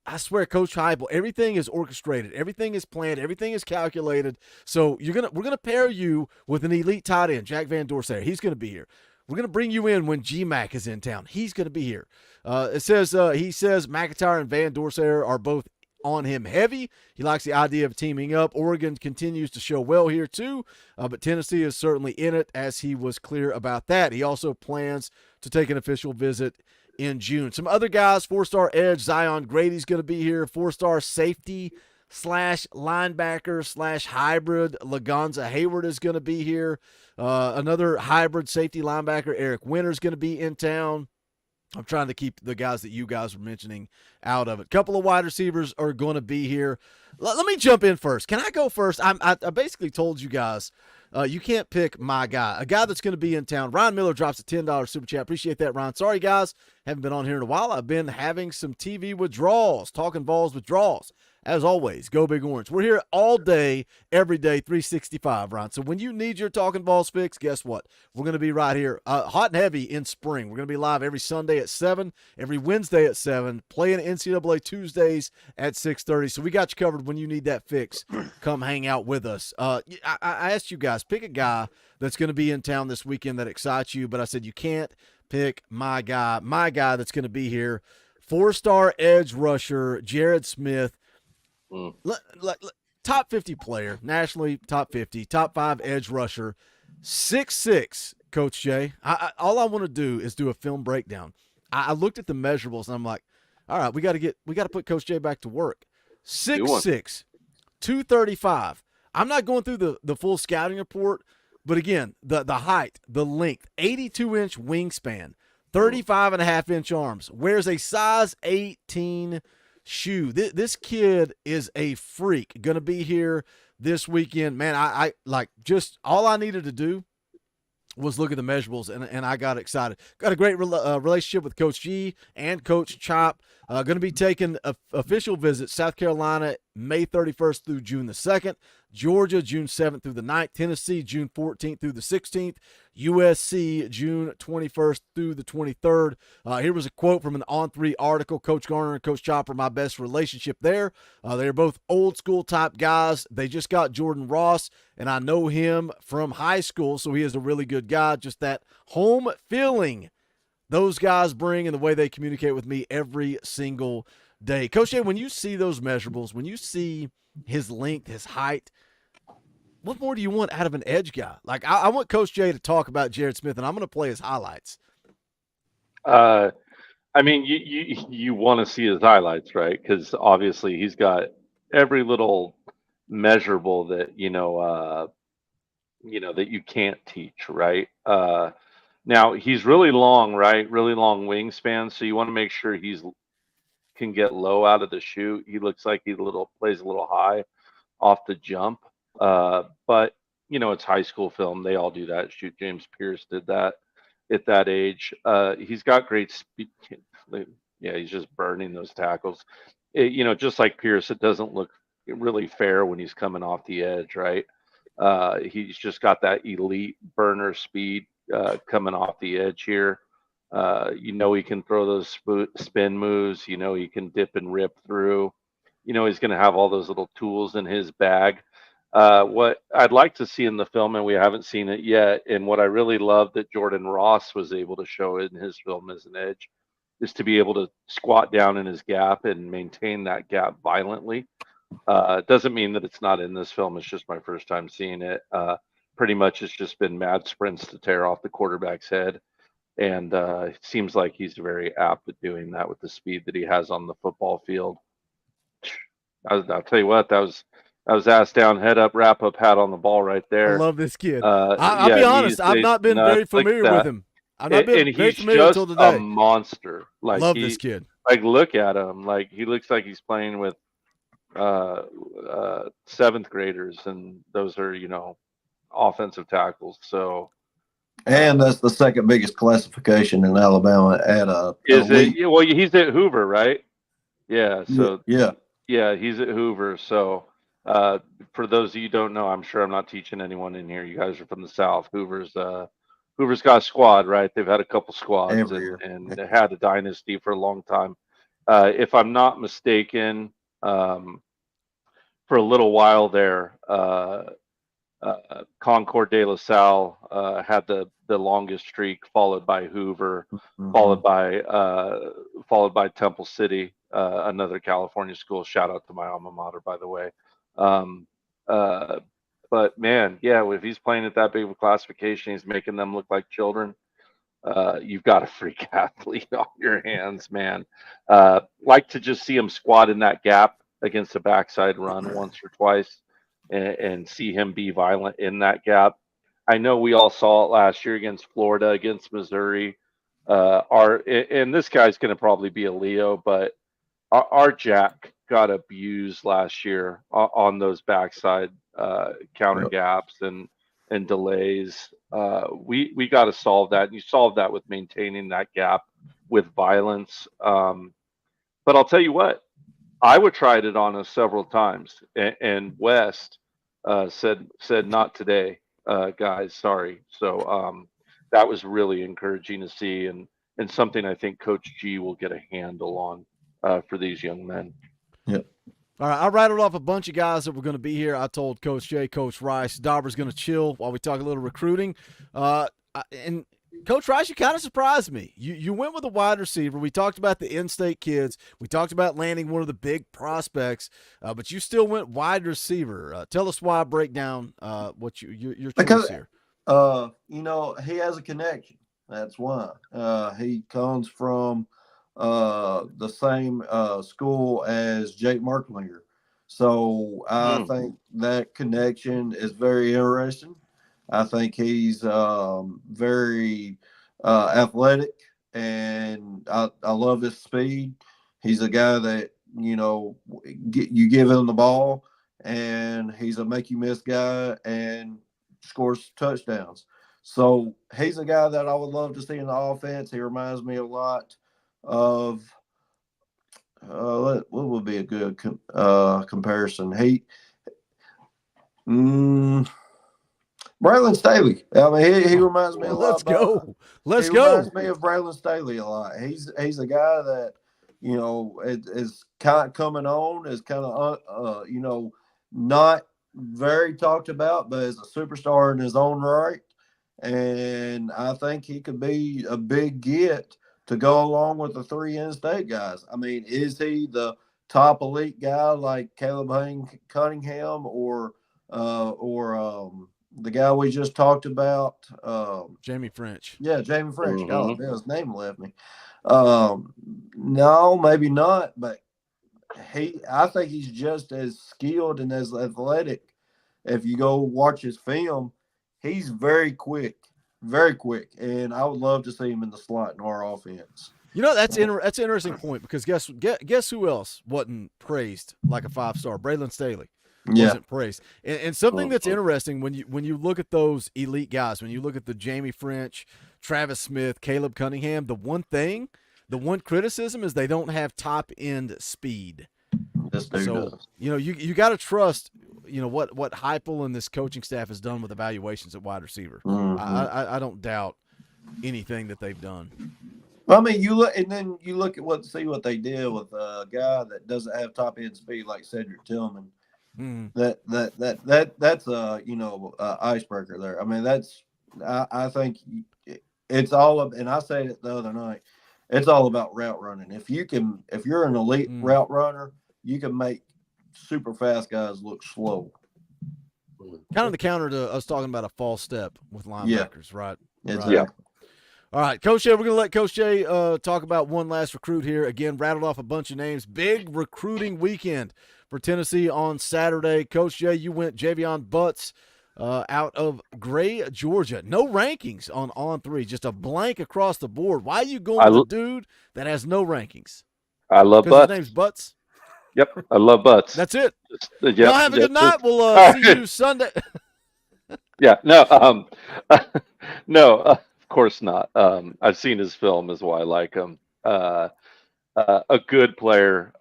I swear, Coach Heupel, everything is orchestrated, everything is planned, everything is calculated. So we're gonna pair you with an elite tight end, Jack Van Doorslayer. He's gonna be here. We're gonna bring you in when GMAC is in town. He's gonna be here. He says McIntyre and Van Doorslayer are both on him heavy. He likes the idea of teaming up. Oregon continues to show well here too, but Tennessee is certainly in it, as he was clear about that. He also plans to take an official visit in June. Some other guys, 4-star edge Zion Grady's going to be here. 4-star safety / linebacker / hybrid Lagonza Hayward is going to be here. Another hybrid safety linebacker, Eric Winter's going to be in town. I'm trying to keep the guys that you guys were mentioning out of it. A couple of wide receivers are going to be here. Let me jump in first. Can I go first? I basically told you guys you can't pick my guy, a guy that's going to be in town. Ryan Miller drops a $10 super chat. Appreciate that, Ryan. Sorry, guys. Haven't been on here in a while. I've been having some TV withdrawals, Talkin VAWLS withdrawals. As always, go Big Orange. We're here all day, every day, 365, Ryan. So when you need your Talkin VAWLS fix, guess what? We're going to be right here, hot and heavy in spring. We're going to be live every Sunday at 7, every Wednesday at 7, playing NCAA Tuesdays at 6:30. So we got you covered when you need that fix. Come hang out with us. I asked you guys, pick a guy that's going to be in town this weekend that excites you, but I said you can't pick my guy that's going to be here. 4-star edge rusher, Jared Smith. Top 50 player, nationally top 50, top 5 edge rusher, 6'6", Coach Jay. All I want to do is do a film breakdown. I looked at the measurables and I'm like, all right, we got to put Coach Jay back to work. 6'6", 235. I'm not going through the full scouting report, but again, the height, the length, 82-inch wingspan, 35.5-inch arms, wears a size 18 shoe. This kid is a freak. Going to be here this weekend. Man, I like, just all I needed to do was look at the measurables, and I got excited. Got a great relationship with Coach G and Coach Chop. Going to be taking official visits, South Carolina, May 31st through June the 2nd. Georgia, June 7th through the 9th. Tennessee, June 14th through the 16th. USC, June 21st through the 23rd. Here was a quote from an On3 article. Coach Garner and Coach Chopper, my best relationship there. They're both old school type guys. They just got Jordan Ross, and I know him from high school, so he is a really good guy. Just that home feeling those guys bring and the way they communicate with me every single day. Coach Jay, when you see those measurables, when you see his length, his height, what more do you want out of an edge guy? Like, I want Coach Jay to talk about Jared Smith, and I'm going to play his highlights. I mean, you want to see his highlights, right? Because obviously he's got every little measurable that that you can't teach, right? Now he's really long, right? Really long wingspan, so you want to make sure can get low out of the chute. He looks like he plays a little high off the jump. But it's high school film. They all do that. Shoot, James Pierce did that at that age. He's got great speed. Yeah, he's just burning those tackles. Just like Pierce, it doesn't look really fair when he's coming off the edge, right? He's just got that elite burner speed coming off the edge here. He can throw those spin moves. He can dip and rip through. He's going to have all those little tools in his bag. What I'd like to see in the film, and we haven't seen it yet, and what I really love that Jordan Ross was able to show in his film as an edge, is to be able to squat down in his gap and maintain that gap violently. It doesn't mean that it's not in this film. It's just my first time seeing it. Pretty much it's just been mad sprints to tear off the quarterback's head. and it seems like he's very apt at doing that with the speed that he has on the football field. I'll tell you what, that was ass down, head up, wrap up, hat on the ball right I there. love this kid. I'll Yeah, be knees, honest. I've face, not been nuts, very like familiar with that. him. I've not And been very he's familiar until just a today. monster. Like Love this kid. like look at him. Like he looks like he's playing with seventh graders, and those are offensive tackles. So And that's the second biggest classification in Alabama at is it? elite. Yeah, well, he's at Hoover, right? Yeah. So Yeah. yeah, he's at Hoover. So for those of you who don't know, I'm sure I'm not teaching anyone in here. You guys are from the South. Hoover's got a squad, right? They've had a couple squads Every year. and they had a dynasty for a long time. If I'm not mistaken, for a little while there, Concord de La Salle had the longest streak, followed by Hoover, followed by Temple City, another California school. Shout out to my alma mater, by the way. But man, yeah, if he's playing at that big of a classification, he's making them look like children. You've got a freak athlete on your hands, man. Like to just see him squat in that gap against a backside run once or twice, and see him be violent in that gap. I know we all saw it last year against Florida, against Missouri. And this guy's going to probably be a Leo, but our Jack got abused last year on those backside counter gaps and delays. We got to solve that, and you solve that with maintaining that gap with violence. But I'll tell you what, I would tried it on us several times, and West said not today, guys. Sorry. So that was really encouraging to see, and something I think Coach G will get a handle on for these young men. Yep. All right, I rattled off a bunch of guys that were going to be here. I told Coach Jay, Coach Rice, Dauber's going to chill while we talk a little recruiting. And Coach Rice, you kind of surprised me. You went with a wide receiver. We talked about the in-state kids. We talked about landing one of the big prospects, but you still went wide receiver. Tell us why. Break down what your choice here. He has a connection. That's why. He comes from the same school as Jake Merklinger. So I think that connection is very interesting. I think he's very athletic, and I love his speed. He's a guy that, you give him the ball, and he's a make you miss guy and scores touchdowns. So he's a guy that I would love to see in the offense. He reminds me a lot of what would be a good comparison? Braylon Staley. I mean, he reminds me a lot. Let's he go. Reminds me of Braylon Staley a lot. He's a guy that is kind of coming on, is kind of not very talked about, but is a superstar in his own right. And I think he could be a big get to go along with the 3 in-state guys. I mean, is he the top elite guy like Caleb Cunningham or the guy we just talked about? Jamie French. Yeah, Jamie French. God, his name left me. No, maybe not, but I think he's just as skilled and as athletic. If you go watch his film, he's very quick, and I would love to see him in the slot in our offense. That's an interesting point, because guess who else wasn't praised like a 5-star? Braylon Staley wasn't praised, and something that's interesting when you look at those elite guys, when you look at the Jamie French, Travis Smith, Caleb Cunningham, the one criticism is they don't have top end speed. So you got to trust what Heupel and this coaching staff has done with evaluations at wide receiver. I don't doubt anything that they've done. I mean, you look at what they did with a guy that doesn't have top end speed like Cedric Tillman. That's a icebreaker there. I mean, I think it's all of, and I said it the other night, it's all about route running. If you're an elite route runner, you can make super fast guys look slow. Kind of the counter to us talking about a false step with linebackers, right? Exactly. Right. All right, Coach Shea, we're going to let Coach Shea talk about one last recruit here. Again, rattled off a bunch of names. Big recruiting weekend for Tennessee on Saturday. Coach Shea, you went Javion Butts out of Gray, Georgia. No rankings on 3, just a blank across the board. Why are you going with the dude that has no rankings? I love Because his Butts. name's Butts? Yep, I love Butts. That's it. Yep, Y'all have a good night. We'll see you Sunday. Yeah, no, no, of course not. I've seen his film, is why I like him. A good player,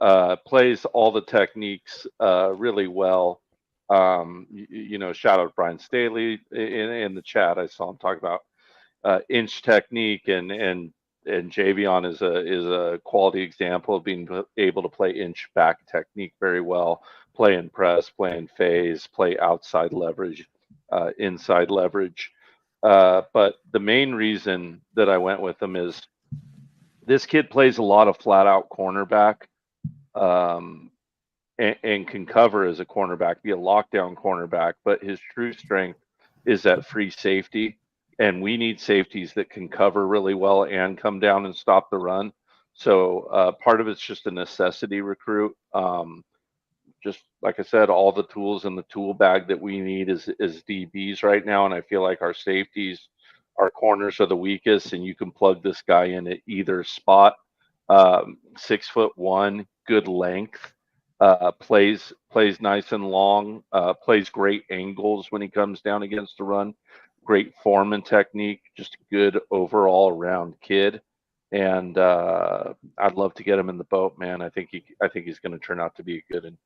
plays all the techniques really well. Shout out Brian Staley in the chat. I saw him talk about inch technique, and Javion is a quality example of being able to play inch back technique very well, play in press, play in phase, play outside leverage, inside leverage. But the main reason that I went with him is this kid plays a lot of flat out cornerback, and can cover as a cornerback, be a lockdown cornerback. But his true strength is that free safety. And we need safeties that can cover really well and come down and stop the run. So part of it's just a necessity recruit. Just like I said, all the tools in the tool bag that we need is DBs right now. And I feel like our safeties, our corners are the weakest, and you can plug this guy in at either spot. 6'1", good length, plays nice and long, plays great angles when he comes down against the run. Great form and technique, just a good overall round kid. And I'd love to get him in the boat, man. I think he's going to turn out to be a good one.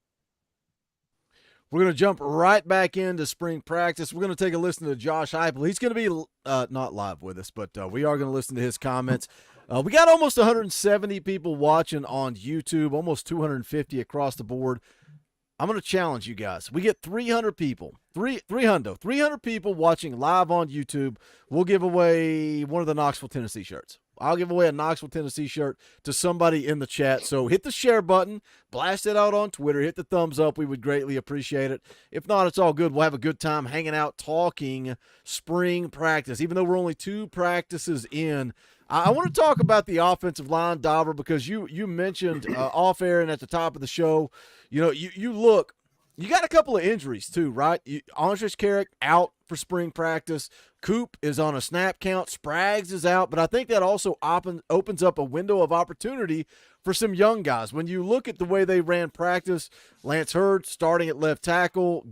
We're going to jump right back into spring practice. We're going to take a listen to Josh Heupel. He's going to be not live with us, but we are going to listen to his comments. We got almost 170 people watching on YouTube, almost 250 across the board. I'm going to challenge you guys. We get 300 people, 300 people watching live on YouTube. We'll give away one of the Knoxville, Tennessee shirts. I'll give away a Knoxville, Tennessee shirt to somebody in the chat. So hit the share button, blast it out on Twitter, hit the thumbs up. We would greatly appreciate it. If not, it's all good. We'll have a good time hanging out, talking spring practice. Even though we're only 2 practices in, I want to talk about the offensive line, Dauber, because you mentioned off air and at the top of the show, you got a couple of injuries too, right? Andres Carrick out for spring practice. Coop is on a snap count. Spraggs is out. But I think that also opens up a window of opportunity for some young guys. When you look at the way they ran practice, Lance Hurd starting at left tackle,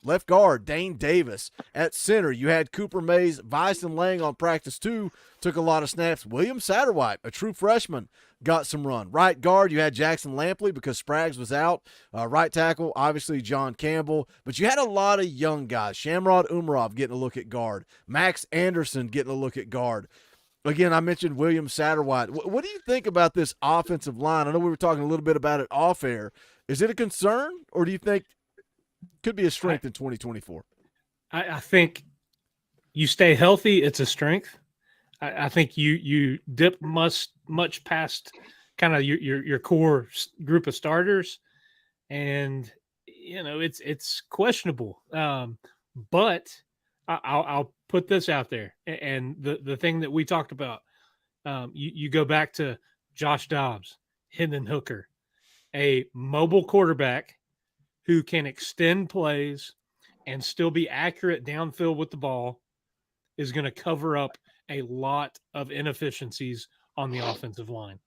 left guard, Dane Davis. At center, you had Cooper Mays, Vyson Lang on practice 2, took a lot of snaps. William Satterwhite, a true freshman, got some run. Right guard, you had Jackson Lampley because Spraggs was out. Right tackle, obviously John Campbell. But you had a lot of young guys. Shamrod Umarov getting a look at guard. Max Anderson getting a look at guard. Again, I mentioned William Satterwhite. What do you think about this offensive line? I know we were talking a little bit about it off air. Is it a concern, or do you think could be a strength in 2024? I think you stay healthy, it's a strength. I think you dip much past kind of your core group of starters, and it's questionable. But I'll put this out there, and the thing that we talked about, you go back to Josh Dobbs, Hendon Hooker, a mobile quarterback who can extend plays and still be accurate downfield with the ball, is going to cover up a lot of inefficiencies on the offensive line.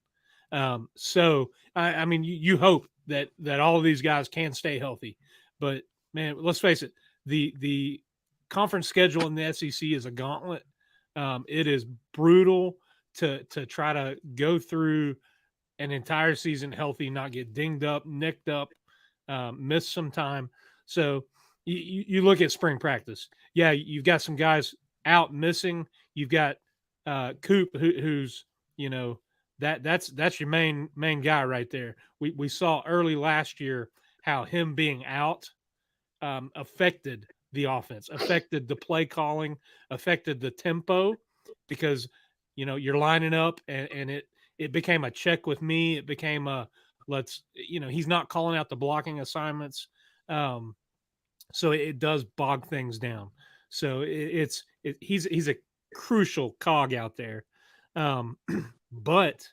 So, I mean, you hope that all of these guys can stay healthy. But, man, let's face it, the conference schedule in the SEC is a gauntlet. It is brutal to try to go through an entire season healthy, not get dinged up, nicked up, miss some time. So you look at spring practice. Yeah, you've got some guys out missing. You've got Coop, who's that's your main guy right there. We saw early last year how him being out affected the offense, affected the play calling, affected the tempo, because you're lining up and it became a check with me. It became a he's not calling out the blocking assignments. So it does bog things down. So he's a crucial cog out there. But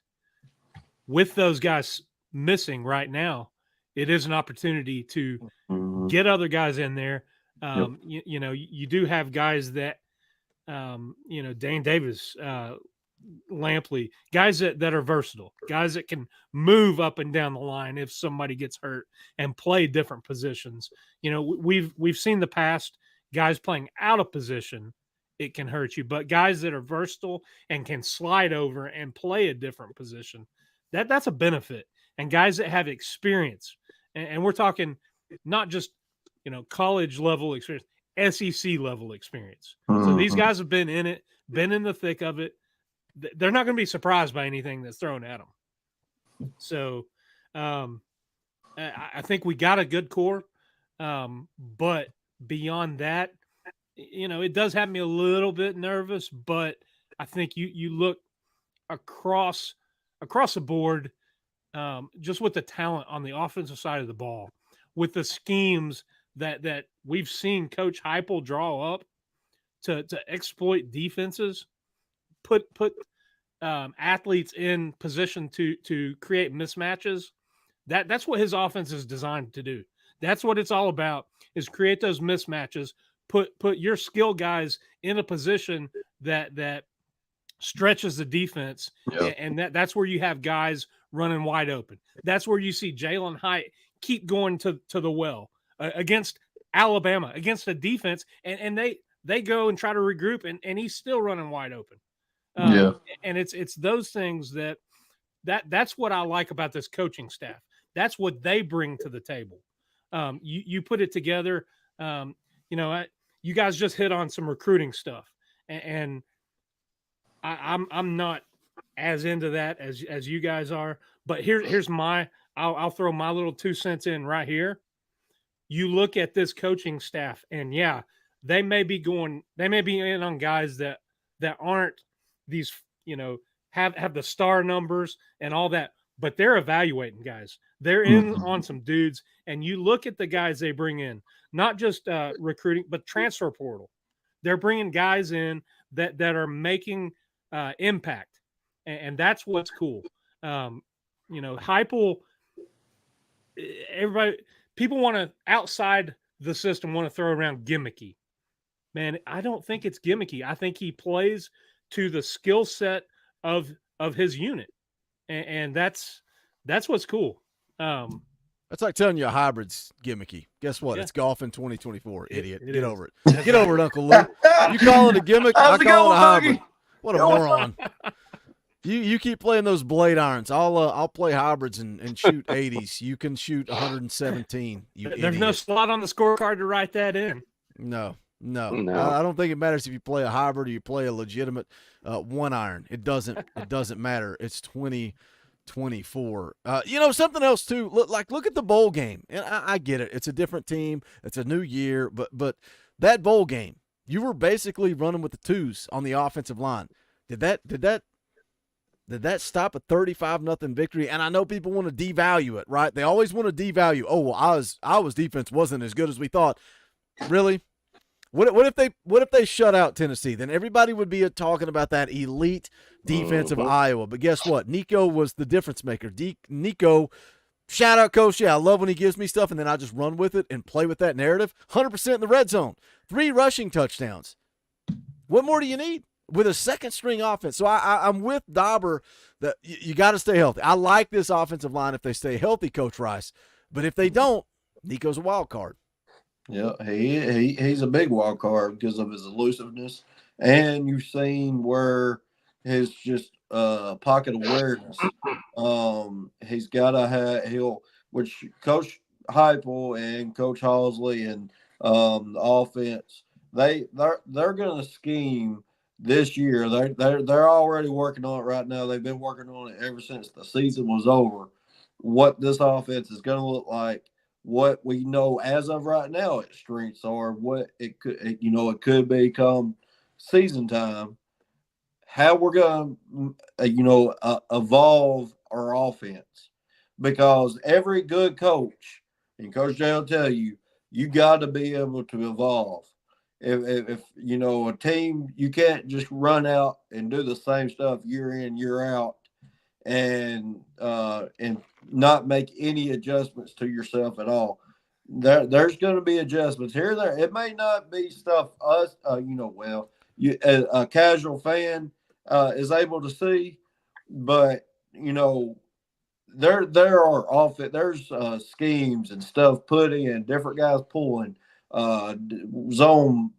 with those guys missing right now, it is an opportunity to get other guys in there. You do have guys that, Dane Davis, Lampley, guys that are versatile, guys that can move up and down the line if somebody gets hurt and play different positions. We've seen the past guys playing out of position, it can hurt you, but guys that are versatile and can slide over and play a different position, that's a benefit. And guys that have experience, and we're talking not just college level experience, SEC level experience. So these guys have been in it, been in the thick of it. They're not going to be surprised by anything that's thrown at them. So I think we got a good core. But beyond that, it does have me a little bit nervous, but I think you look across the board, just with the talent on the offensive side of the ball, with the schemes that we've seen Coach Heupel draw up to exploit defenses, put athletes in position to create mismatches. That's what his offense is designed to do. That's what it's all about, is create those mismatches, put your skill guys in a position that stretches the defense. Yeah. And that's where you have guys running wide open. That's where you see Jalen Hyatt keep going to the well against Alabama, against the defense, and they go and try to regroup, and he's still running wide open. And it's those things that's what I like about this coaching staff. That's what they bring to the table. You put it together. You guys just hit on some recruiting stuff, and I'm not as into that as you guys are. But here's I'll throw my little 2 cents in right here. You look at this coaching staff, and they may be in on guys that aren't these, have the star numbers and all that, but they're evaluating guys. They're in on some dudes, and you look at the guys they bring in, not just recruiting, but transfer portal. They're bringing guys in that are making impact, and that's what's cool. Heupel, people want to, outside the system, want to throw around gimmicky. Man, I don't think it's gimmicky. I think he plays to the skill set of his unit, and that's what's cool. That's like telling you a hybrid's gimmicky. Guess what? Yeah. It's golf in 2024, idiot. It Get is. over it. Get over it, Uncle Lou. You call it a gimmick, I call it a hybrid. What a moron. You keep playing those blade irons. I'll play hybrids and shoot 80s. You can shoot 117. There's no slot on the scorecard to write that in. No. I don't think it matters if you play a hybrid or you play a legitimate one iron. It doesn't matter. It's 2024. Something else too. Look at the bowl game. And I get it. It's a different team. It's a new year. But that bowl game, you were basically running with the twos on the offensive line. Did that stop a 35-0 victory? And I know people want to devalue it, right? They always want to devalue. Oh, well, our defense wasn't as good as we thought. Really? What if they shut out Tennessee? Then everybody would be talking about that elite defense of Iowa. But guess what? Nico was the difference maker. Nico, shout out, Coach. Yeah, I love when he gives me stuff, and then I just run with it and play with that narrative. 100% in the red zone. 3 rushing touchdowns. What more do you need with a second-string offense? So I'm with Dauber that you got to stay healthy. I like this offensive line if they stay healthy, Coach Rice. But if they don't, Nico's a wild card. Yeah, he's a big wild card because of his elusiveness, and you've seen where his just pocket awareness. He's got which Coach Heupel and Coach Halsley and the offense, they're going to scheme this year. They're already working on it right now. They've been working on it ever since the season was over. What this offense is going to look like. What we know as of right now its strengths are, what it could become season time, how we're going to, evolve our offense. Because every good coach, and Coach J will tell you, you got to be able to evolve. if you know a team, you can't just run out and do the same stuff year in, year out, and not make any adjustments to yourself at all. There's going to be adjustments here and there. It may not be stuff us, a casual fan is able to see, but there are there's schemes and stuff put in, different guys pulling zone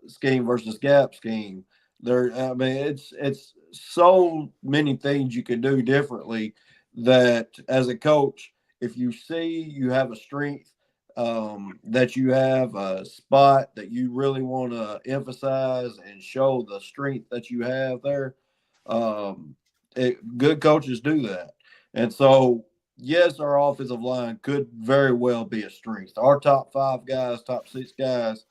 scheme versus gap scheme. I mean, it's so many things you can do differently that as a coach, if you see you have a strength, that you have a spot that you really want to emphasize and show the strength that you have there, good coaches do that. And so, yes, our offensive line could very well be a strength. Our top 5 guys, top 6 guys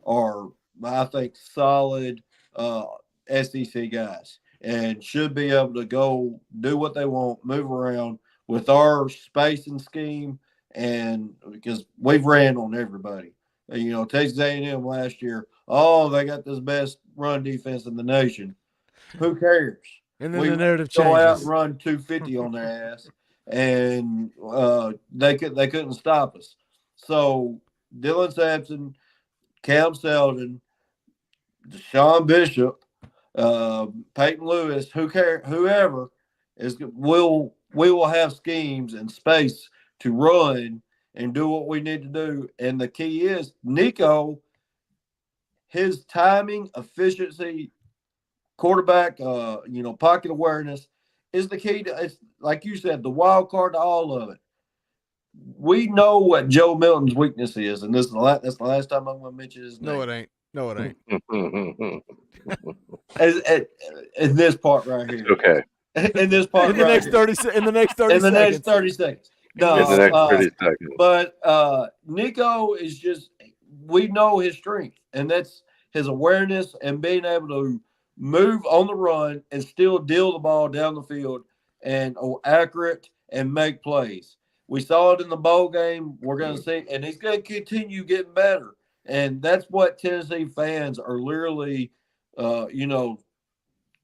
are, I think, solid SEC guys and should be able to go do what they want, move around with our spacing scheme. And because we've ran on everybody, Texas A&M last year, they got this best run defense in the nation. Who cares? And then the narrative go out changes. and run 250 on their ass, and they couldn't stop us. So Dylan Sampson, Cam Selden, Deshaun Bishop, Peyton Lewis, whoever we will have schemes and space to run and do what we need to do. And the key is Nico, his timing, efficiency, quarterback, pocket awareness is the key to, it's like you said, the wild card to all of it. We know what Joe Milton's weakness is, and that's the last time I'm going to mention his name. No, it ain't. No, it ain't. In this part right here. Okay. In this part in the next 30 seconds. In the next 30 seconds. No, in the next 30 seconds. But Nico is just, we know his strength, and that's his awareness and being able to move on the run and still deal the ball down the field and accurate and make plays. We saw it in the bowl game. We're going to see, and he's going to continue getting better. And that's what Tennessee fans are literally,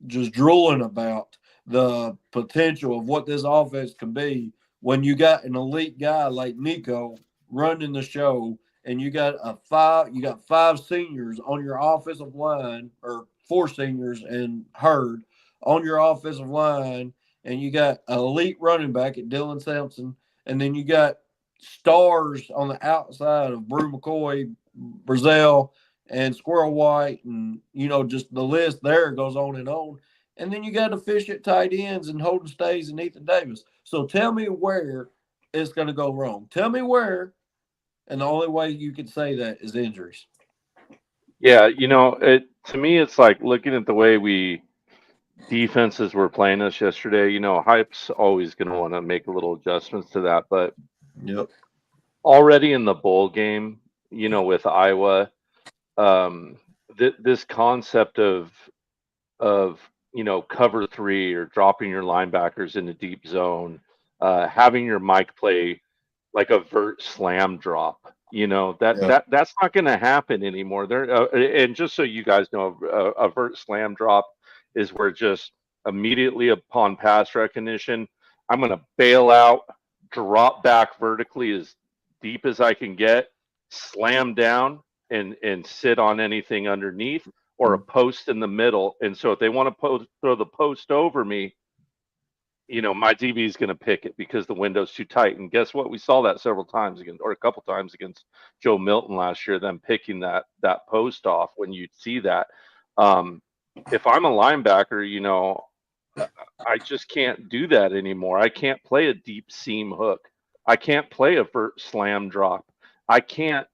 just drooling about, the potential of what this offense can be when you got an elite guy like Nico running the show, and you got 5 seniors on your offensive line, or 4 seniors and Hurd on your offensive line, and you got an elite running back at Dylan Sampson, and then you got stars on the outside of Brew McCoy, Brazil, and Squirrel White, and just the list there goes on. And then you got efficient tight ends and Holden Stays and Ethan Davis. So tell me where it's going to go wrong. Tell me where, and the only way you could say that is injuries. Yeah, to me, it's like looking at the way defenses were playing us yesterday. Hype's always going to want to make a little adjustments to that, but yep. Already in the bowl game, with Iowa, this concept of cover 3 or dropping your linebackers in a deep zone, having your Mike play like a vert slam drop. That's not going to happen anymore. And just so you guys know, a vert slam drop is where just immediately upon pass recognition, I'm going to bail out, drop back vertically as deep as I can get, slam down, and sit on anything underneath or a post in the middle. And so if they want to throw the post over me, my DB is going to pick it because the window's too tight. And guess what? We saw that several times a couple times against Joe Milton last year, them picking that post off when you'd see that. If I'm a linebacker, I just can't do that anymore. I can't play a deep seam hook. I can't play a vert slam drop. I can't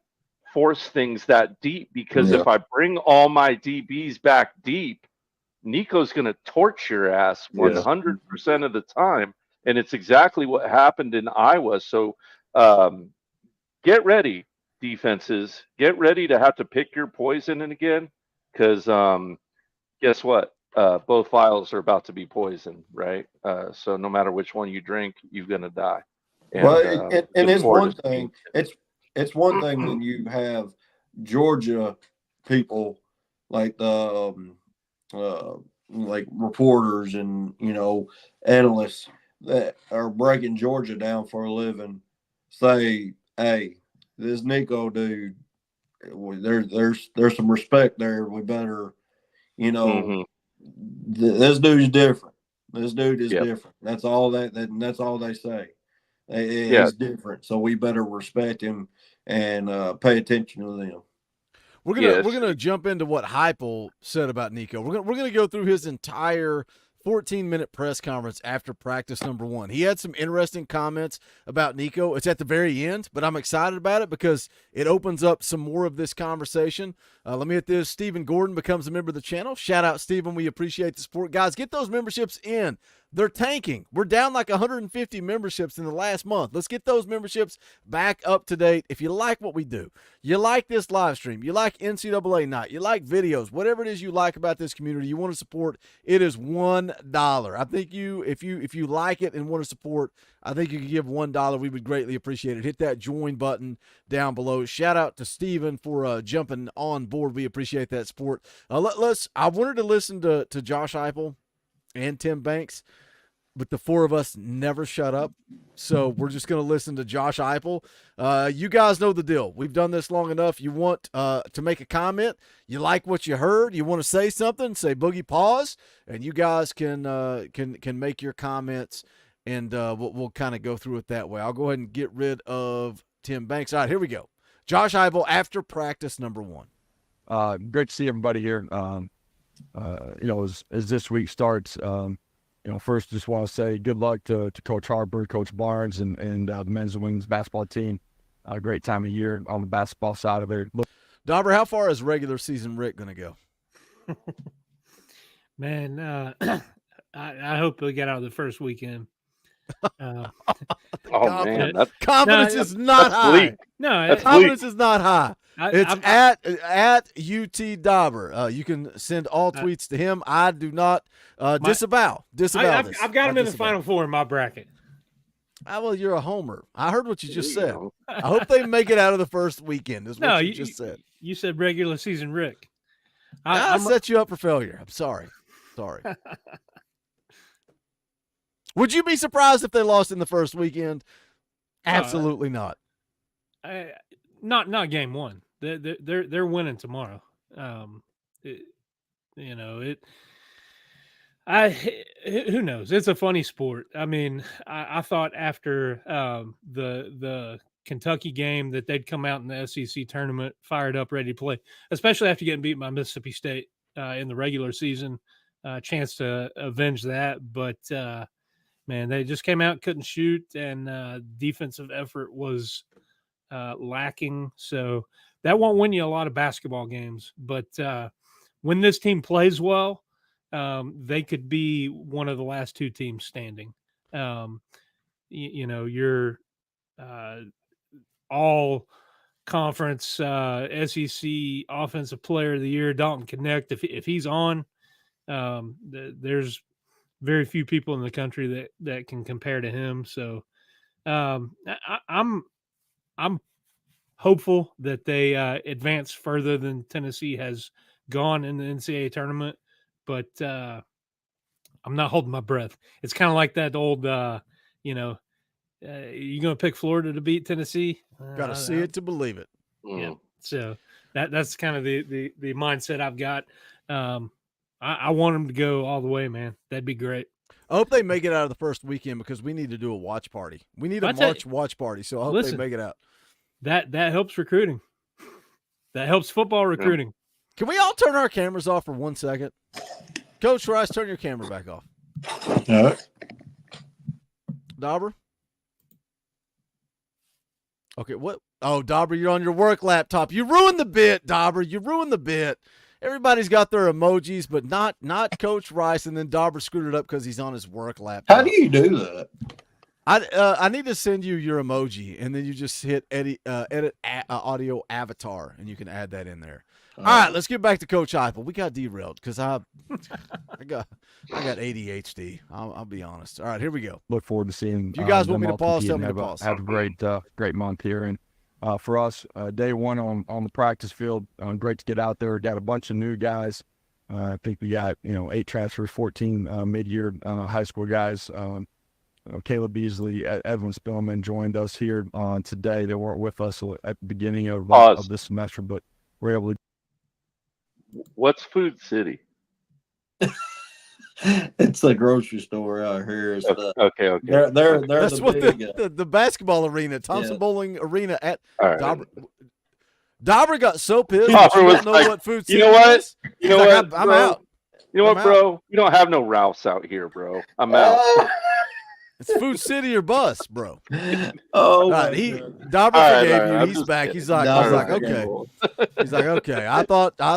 force things that deep because if I bring all my DBs back deep, Nico's going to torch your ass 100% of the time. And it's exactly what happened in Iowa. So get ready, defenses. Get ready to have to pick your poison again, because guess what? Both vials are about to be poisoned, right? So no matter which one you drink, you're going to die. And it's one thing. It's one thing when you have Georgia people like the like reporters and analysts that are breaking Georgia down for a living say, "Hey, this Nico dude, there's some respect there. We better, Mhm. this dude's different. This dude is Yep. different. That's all that's all they say. Yeah. He's different, so we better respect him and pay attention to them." We're Yes. gonna jump into what Heupel said about Nico. We're gonna go through his entire 14-minute press conference after practice number 1. He had some interesting comments about Nico. It's at the very end, but I'm excited about it because it opens up some more of this conversation. Let me hit this. Stephen Gordon becomes a member of the channel. Shout out, Stephen. We appreciate the support. Guys, get those memberships in. They're tanking. We're down like 150 memberships in the last month. Let's get those memberships back up to date. If you like what we do, you like this live stream, you like NCAA night, you like videos, whatever it is you like about this community, you want to support, it is $1. I think if you like it and want to support, I think you can give $1. We would greatly appreciate it. Hit that join button down below. Shout out to Steven for jumping on board. We appreciate that support. I wanted to listen to Josh Heupel and Tim Banks, but the four of us never shut up. So we're just going to listen to Josh Heupel. You guys know the deal. We've done this long enough. You want to make a comment, you like what you heard, you want to say something, say Boogie pause, and you guys can make your comments, and we'll kind of go through it that way. I'll go ahead and get rid of Tim Banks. All right, here we go. Josh Heupel after practice number 1. Great to see everybody here. As this week starts, first just want to say good luck to Coach Harper, Coach Barnes, and the men's and women's basketball team. A great time of year on the basketball side of it. Dauber, how far is regular season Rick going to go? Man, I hope we get out of the first weekend. Man, that's confidence is not high. bleak. No, confidence is not high. It's I'm- at UT Dauber. You can send all tweets to him. I do not disavow this. I've got him in the Final Four in my bracket. Well, you're a homer. I heard what you just said. I hope they make it out of the first weekend. Is what you just said. You said regular season Rick. I set you up for failure. I'm sorry. Would you be surprised if they lost in the first weekend? Absolutely not. Not game 1. They're winning tomorrow. Who knows? It's a funny sport. I mean, I thought after the Kentucky game that they'd come out in the SEC tournament fired up, ready to play, especially after getting beat by Mississippi State in the regular season. Chance to avenge that, but man, they just came out, couldn't shoot, and defensive effort was lacking. So that won't win you a lot of basketball games. But when this team plays well, they could be one of the last 2 teams standing. You're all conference SEC offensive player of the year, Dalton Connect. If he's on, there's very few people in the country that can compare to him. So I'm hopeful that they advance further than Tennessee has gone in the NCAA tournament, but I'm not holding my breath. It's kind of like that old, you going to pick Florida to beat Tennessee? Got to see it to believe it. Yeah. So that's kind of the mindset I've got. I want them to go all the way, man. That'd be great. I hope they make it out of the first weekend because we need to do a watch party. We need a March watch party, so I hope they make it out. That helps recruiting. That helps football recruiting. Can we all turn our cameras off for 1 second? Coach Rice, turn your camera back off. All right. Dauber? Okay, what? Oh, Dauber, you're on your work laptop. You ruined the bit, Dauber. You ruined the bit. Everybody's got their emojis, but not Coach Rice, and then Dauber screwed it up because he's on his work laptop. How do you do that? I need to send you your emoji, and then you just hit edit audio avatar, and you can add that in there. All right, let's get back to Coach Heupel. We got derailed because I got ADHD. I'll be honest. All right, here we go. Look forward to seeing. If you guys want me them to all pause, tell compete me and to pause. Have a great month here, and for us. Day one on the practice field, great to get out there. Got a bunch of new guys. I think we got 8 transfers, 14 mid-year high school guys. Caleb Beasley, Edwin Spillman joined us here today. They weren't with us at the beginning of this semester, but we're able to. What's Food City? It's a grocery store out here. It's Okay. They're That's the what big, the basketball arena, Thompson Yeah. Bowling Arena at All right. Dauber got so pissed. Dauber You was don't know like, what Food you City know what? is? You know He's what, like, I'm bro? out. You know I'm what, bro? We don't have no Ralphs out here, bro. I'm out. It's Food City or bus, bro. Oh, Right, my God. Dauber All right, forgave all right, you. I'm He's just back. kidding. He's like, Dauber okay. forgave He's like, okay. I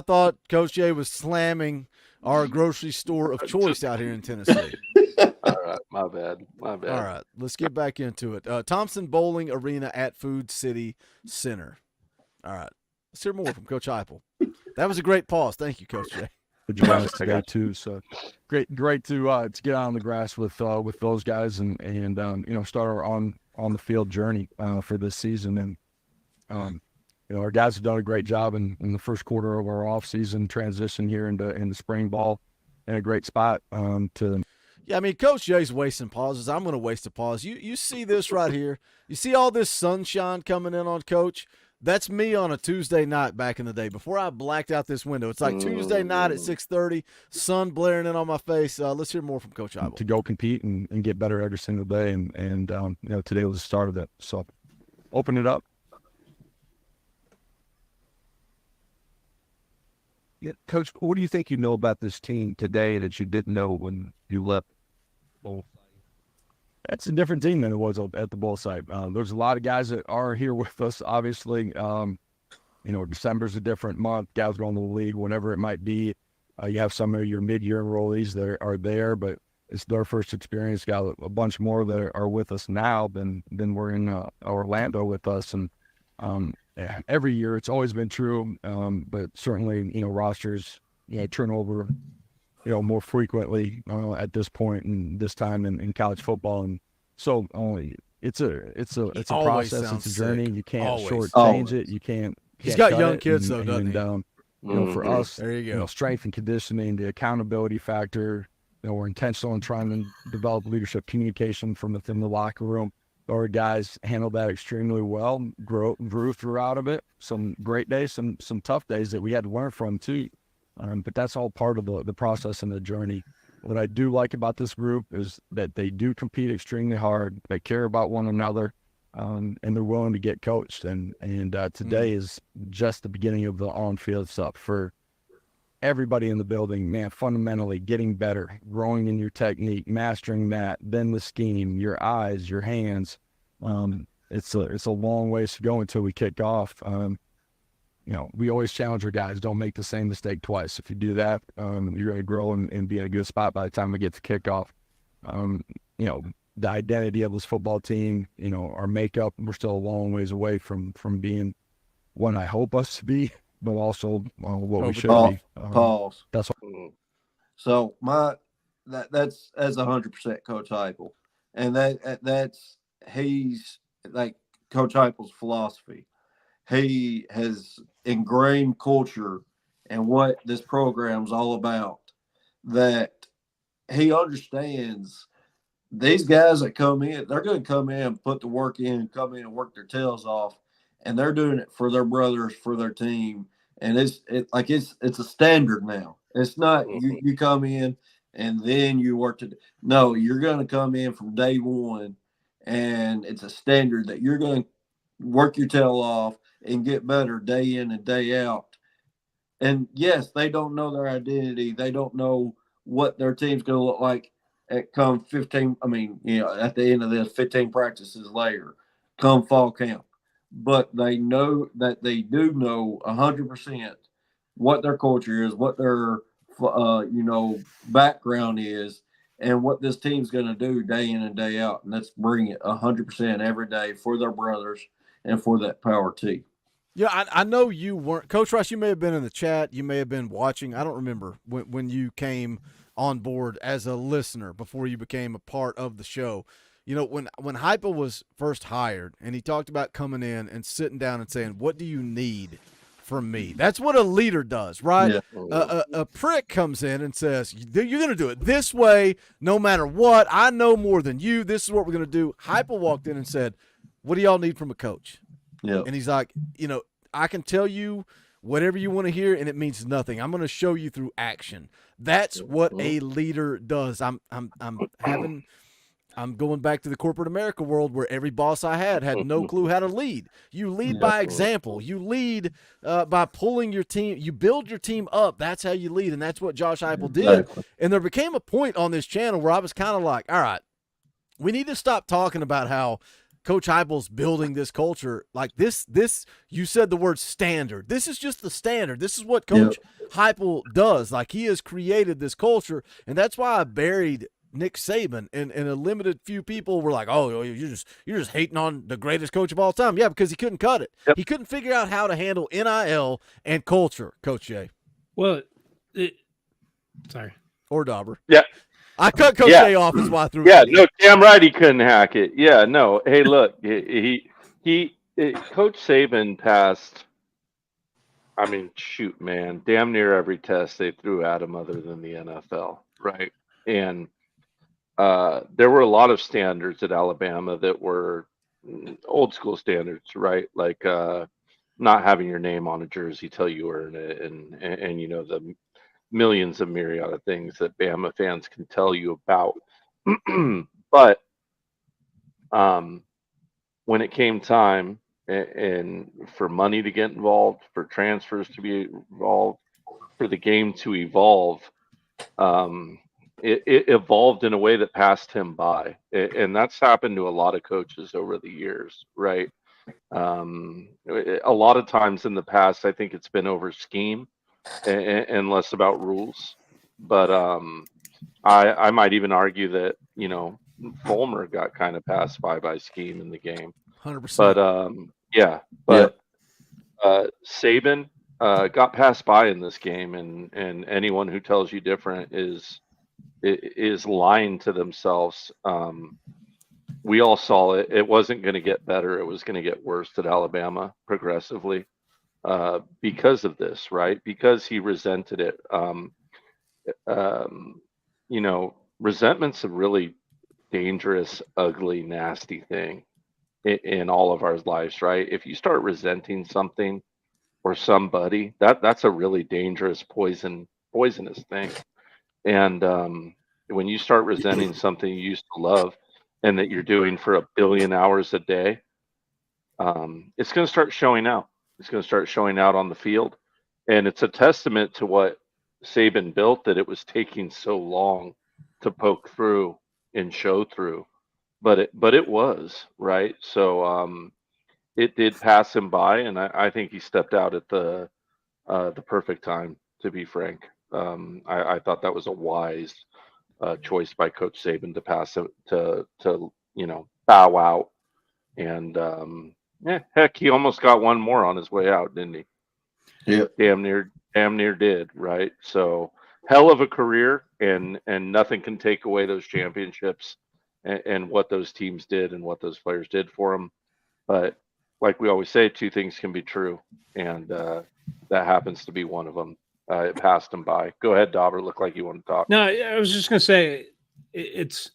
thought Coach Jay was slamming our grocery store of choice out here in Tennessee. All right, my bad. All right, let's get back into it. Thompson Bowling Arena at Food City Center. All right, let's hear more from Coach Heupel. That was a great pause. Thank you, Coach Jay. Good job us today too. So great to get out on the grass with those guys and start our on the field journey for this season. And our guys have done a great job in the first quarter of our off season transition here into spring ball, in a great spot to. Yeah, I mean, Coach Jay's wasting pauses. I'm going to waste a pause. You see this right here? You see all this sunshine coming in on Coach? That's me on a Tuesday night back in the day before I blacked out this window. It's like Tuesday night at 6:30, sun blaring in on my face. Let's hear more from Coach Heupel. To go compete and get better every single day. And today was the start of that. So open it up. Yeah, Coach, what do you think you know about this team today that you didn't know when you left? That's a different team than it was at the bowl site. There's a lot of guys that are here with us, obviously. December's a different month. Guys going to the league, whenever it might be. You have some of your mid-year enrollees that are there, but it's their first experience. Got a bunch more that are with us now than were in Orlando with us. And every year it's always been true, but certainly, rosters turn over more frequently at this point and this time in college football. And so it's a process, it's a journey. You can't shortchange it. You can't. He's got young kids though, doesn't he? For us, there you go. Strength and conditioning, the accountability factor. We're intentional in trying to develop leadership communication from within the locker room. Our guys handled that extremely well, grew throughout of it. Some great days, some tough days that we had to learn from too. But that's all part of the process and the journey. What I do like about this group is that they do compete extremely hard. They care about one another, and they're willing to get coached. And today is just the beginning of the on-field stuff for everybody in the building. Man, fundamentally getting better, growing in your technique, mastering that, then the scheme, your eyes, your hands. It's a long ways to go until we kick off. We always challenge our guys, don't make the same mistake twice. If you do that, you're going to grow and be in a good spot by the time we get to kickoff. The identity of this football team, our makeup, we're still a long ways away from being what I hope us to be, but also what we should be. Pause. That's what. So that's 100% Coach Heupel, and he's like Coach Heupel's philosophy. He has ingrained culture and what this program's all about, that he understands these guys that come in, they're going to come in, put the work in, come in and work their tails off, and they're doing it for their brothers, for their team. And it's a standard now. It's not you come in and then you work no, you're going to come in from day one, and it's a standard that you're going to work your tail off and get better day in and day out. And yes, they don't know their identity. They don't know what their team's going to look like at come 15. I mean, at the end of this 15 practices later, come fall camp. But they know that they do know 100% what their culture is, what their background is, and what this team's going to do day in and day out. And let's bring it 100% every day for their brothers and for that power team. Yeah, I know you weren't. Coach Rice, you may have been in the chat. You may have been watching. I don't remember when you came on board as a listener before you became a part of the show. You know, when Heupel was first hired and he talked about coming in and sitting down and saying, "What do you need from me?" That's what a leader does, right? Yeah. A prick comes in and says, "You're going to do it this way, no matter what. I know more than you. This is what we're going to do." Heupel walked in and said, "What do y'all need from a coach?" Yeah. And he's like, "You know, I can tell you whatever you want to hear, and it means nothing. I'm going to show you through action." That's what a leader does. I'm going back to the corporate America world where every boss I had no clue how to lead. You lead by example. You lead by pulling your team. You build your team up. That's how you lead, and that's what Josh Heupel did. Exactly. And there became a point on this channel where I was kind of like, all right, we need to stop talking about how Coach Heupel's building this culture. Like this, you said the word standard. This is just the standard. This is what Coach Heupel does. Like, he has created this culture, and that's why I buried Nick Saban, and a limited few people were like, "Oh, you're just hating on the greatest coach of all time." Yeah, because he couldn't cut it. Yep. He couldn't figure out how to handle NIL and culture, Coach Jay. Well, sorry. Or Dauber. Yeah. I cut Coach Jay off, is why I threw Yeah, it. no, damn right he couldn't hack it. Yeah, no. Hey, look, Coach Saban passed, I mean, shoot, man, damn near every test they threw at him other than the NFL, right? And there were a lot of standards at Alabama that were old school standards, right? Like not having your name on a jersey till you earn it, and you know, the millions of myriad of things that Bama fans can tell you about. But when it came time and for money to get involved, for transfers to be involved, for the game to evolve, it evolved in a way that passed him by, and that's happened to a lot of coaches over the years, right? A lot of times in the past, I think it's been over scheme and less about rules. But I might even argue that, you know, Fulmer got kind of passed by scheme in the game. 100%. But Saban got passed by in this game, and anyone who tells you different is lying to themselves. We all saw it. It wasn't going to get better. It was going to get worse at Alabama progressively because of this, right? Because he resented it. You know, resentment's a really dangerous, ugly, nasty thing in all of our lives, right? If you start resenting something or somebody, that's a really dangerous, poisonous thing. And when you start resenting something you used to love and that you're doing for 1 billion hours a day, it's going to start showing out. It's going to start showing out on the field. And it's a testament to what Saban built, that it was taking so long to poke through and show through. But it was, right? So it did pass him by, and I think he stepped out at the perfect time, to be frank. I thought that was a wise choice by Coach Saban to pass it, to you know, bow out. And heck, he almost got one more on his way out, didn't he? Yeah. Damn near did, right? So hell of a career, and nothing can take away those championships and what those teams did and what those players did for him. But like we always say, two things can be true, and that happens to be one of them. It passed him by. Go ahead, Dauber. Look like you want to talk. No, I was just going to say it's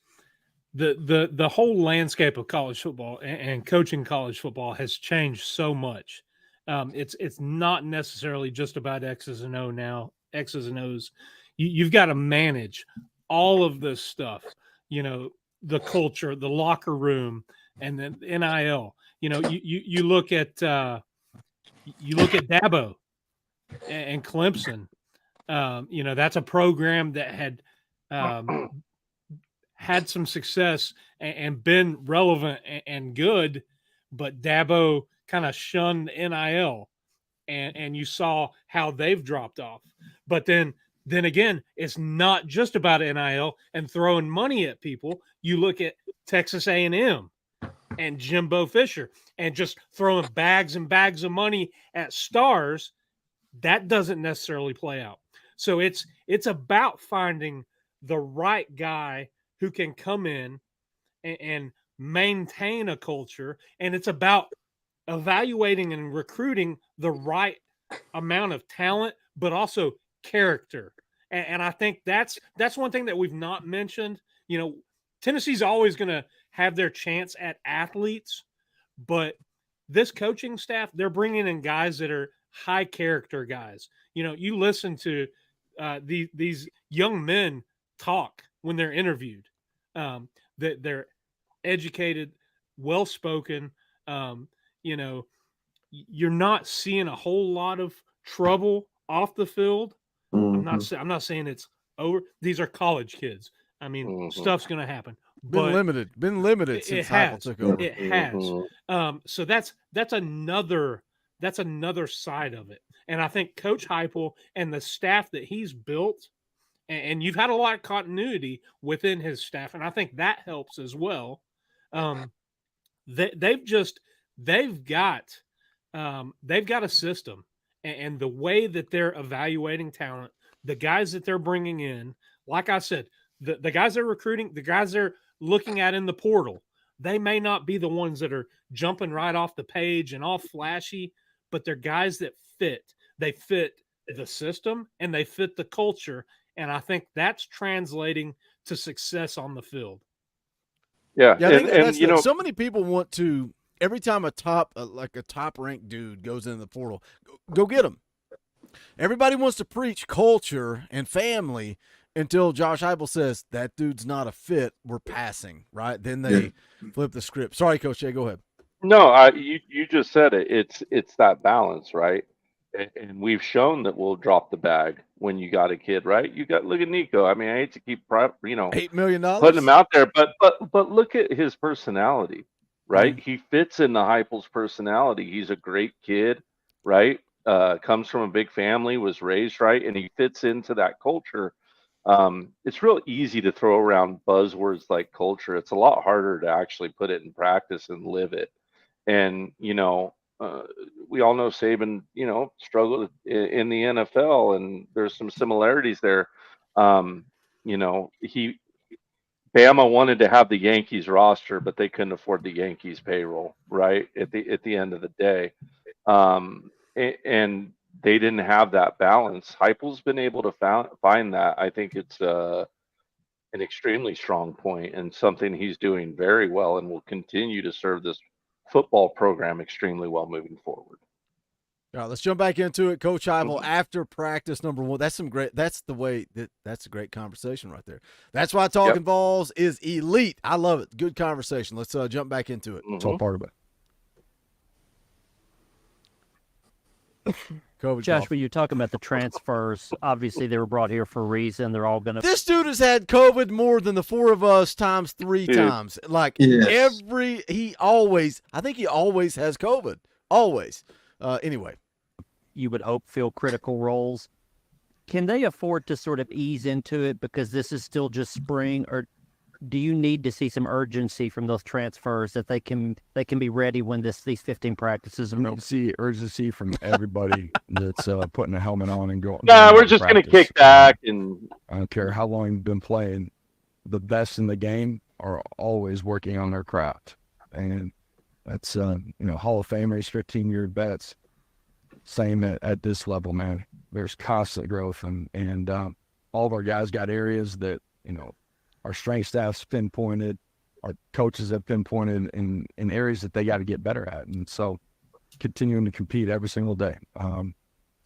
the whole landscape of college football and coaching college football has changed so much. It's not necessarily just about X's and O now. X's and O's. You've got to manage all of this stuff. You know, the culture, the locker room, and then NIL. You know, you look at Dabo and Clemson. You know, that's a program that had had some success and been relevant and good, but Dabo kind of shunned NIL, and you saw how they've dropped off. But then again, it's not just about NIL and throwing money at people. You look at Texas A&M and Jimbo Fisher and just throwing bags and bags of money at stars. That doesn't necessarily play out. So it's about finding the right guy who can come in and maintain a culture, and it's about evaluating and recruiting the right amount of talent, but also character. And I think that's one thing that we've not mentioned. You know, Tennessee's always going to have their chance at athletes, but this coaching staff, they're bringing in guys that are high character guys. You know, you listen to these young men talk when they're interviewed. That they're educated, well spoken. You know, you're not seeing a whole lot of trouble off the field. I'm not saying it's over. These are college kids. I mean, stuff's going to happen. Been limited since Heupel took over. It has. So that's another side of it. And I think Coach Heupel and the staff that he's built, and you've had a lot of continuity within his staff, and I think that helps as well. They've got a system, and the way that they're evaluating talent, the guys that they're bringing in, like I said, the guys they're recruiting, the guys they're looking at in the portal, they may not be the ones that are jumping right off the page and all flashy, but they're guys that fit. They fit the system and they fit the culture. And I think that's translating to success on the field. Yeah, I think and you know, so many people want to, every time a top ranked dude goes into the portal, go get him. Everybody wants to preach culture and family until Josh Heupel says that dude's not a fit. We're passing, right? Then they flip the script. Sorry, Coach Jay, go ahead. No, you just said it. It's that balance, right? And we've shown that we'll drop the bag when you got a kid, right? Look at Nico. I mean, I hate to keep $8 million putting him out there, but look at his personality, right? He fits in the Heupel's personality. He's a great kid, right? Comes from a big family, was raised right, and he fits into that culture. It's real easy to throw around buzzwords like culture. It's a lot harder to actually put it in practice and live it. And, we all know Saban, struggled in the NFL, and there's some similarities there. Bama wanted to have the Yankees roster, but they couldn't afford the Yankees payroll, right? At the end of the day. And they didn't have that balance. Heupel's been able to find that. I think it's an extremely strong point and something he's doing very well and will continue to serve this football program extremely well moving forward. All right, let's jump back into it. Coach Heupel, after practice number one, that's a great conversation right there. That's why Talkin VAWLS is elite. I love it. Good conversation. Let's jump back into it. It's all part of it. Josh, when you're talking about the transfers, obviously they were brought here for a reason. They're all going to. This dude has had COVID more than the four of us times 3 times. Like I think he always has COVID. Always. Anyway. You would hope fill critical roles. Can they afford to sort of ease into it because this is still just spring, or do you need to see some urgency from those transfers that they can be ready when these 15 practices? I don't see urgency from everybody that's putting a helmet on and going. Nah, we're just going to kick back, and I don't care how long you've been playing. The best in the game are always working on their craft, and that's Hall of Famers, 15-year vets. Same at this level, man. There's constant growth, and all of our guys got areas that our strength staff's pinpointed, our coaches have pinpointed in areas that they got to get better at. And so continuing to compete every single day.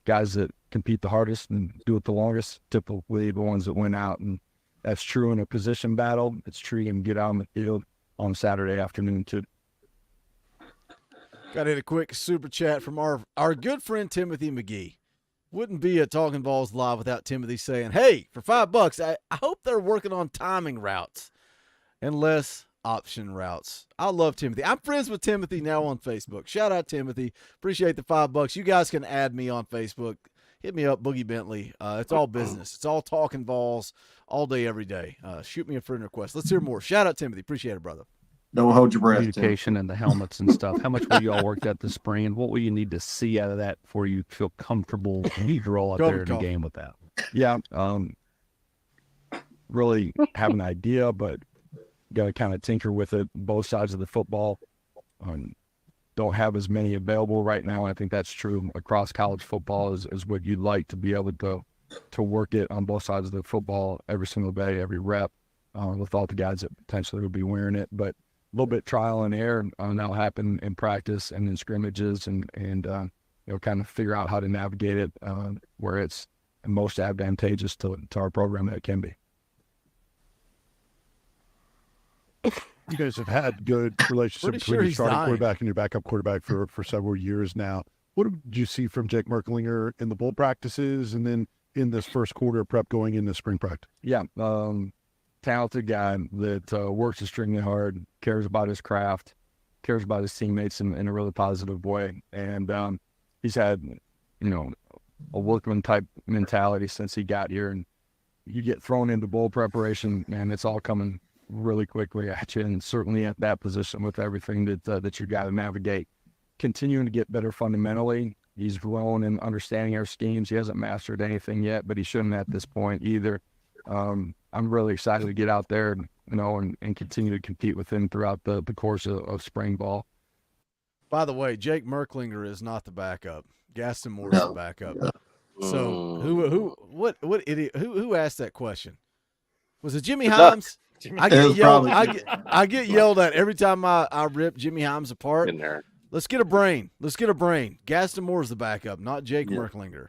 Guys that compete the hardest and do it the longest, typically the ones that win out. And that's true in a position battle. It's true you can get out on the field on Saturday afternoon too. Got to hit a quick super chat from our good friend Timothy McGee. Wouldn't be a Talkin VAWLS live without Timothy saying, hey, for $5, I hope they're working on timing routes and less option routes. I love Timothy. I'm friends with Timothy now on Facebook. Shout out Timothy. Appreciate the $5. You guys can add me on Facebook. Hit me up, Boogie Bentley. It's all business. It's all Talkin VAWLS all day, every day. Shoot me a friend request. Let's hear more. Shout out Timothy. Appreciate it, brother. Don't hold your breath. Communication and the helmets and stuff. How much will you all work at this spring, and what will you need to see out of that before you feel comfortable you roll out there in the game with that? Yeah, really have an idea, but got to kind of tinker with it. Both sides of the football don't have as many available right now. I think that's true across college football is what you'd like to be able to work it on both sides of the football every single day, every rep, with all the guys that potentially would be wearing it. But a little bit trial and error now happen in practice and in scrimmages and kind of figure out how to navigate it where it's most advantageous to our program that it can be. You guys have had good relationship between your starting quarterback and your backup quarterback for several years now. What did you see from Jake Merklinger in the bowl practices and then in this first quarter of prep going into spring practice? Yeah, talented guy that works extremely hard, cares about his craft, cares about his teammates in a really positive way. And he's had, a workman type mentality since he got here. And you get thrown into bowl preparation, man, it's all coming really quickly at you, and certainly at that position with everything that you got to navigate. Continuing to get better fundamentally. He's grown in understanding our schemes. He hasn't mastered anything yet, but he shouldn't at this point either. I'm really excited to get out there, and continue to compete with him throughout the course of spring ball. By the way, Jake Merklinger is not the backup. Gaston Moore is the backup. So what idiot? Who asked that question? Was it Jimmy Himes? I get yelled at every time I rip Jimmy Himes apart. In there. Let's get a brain. Gaston Moore's the backup, not Jake Merklinger.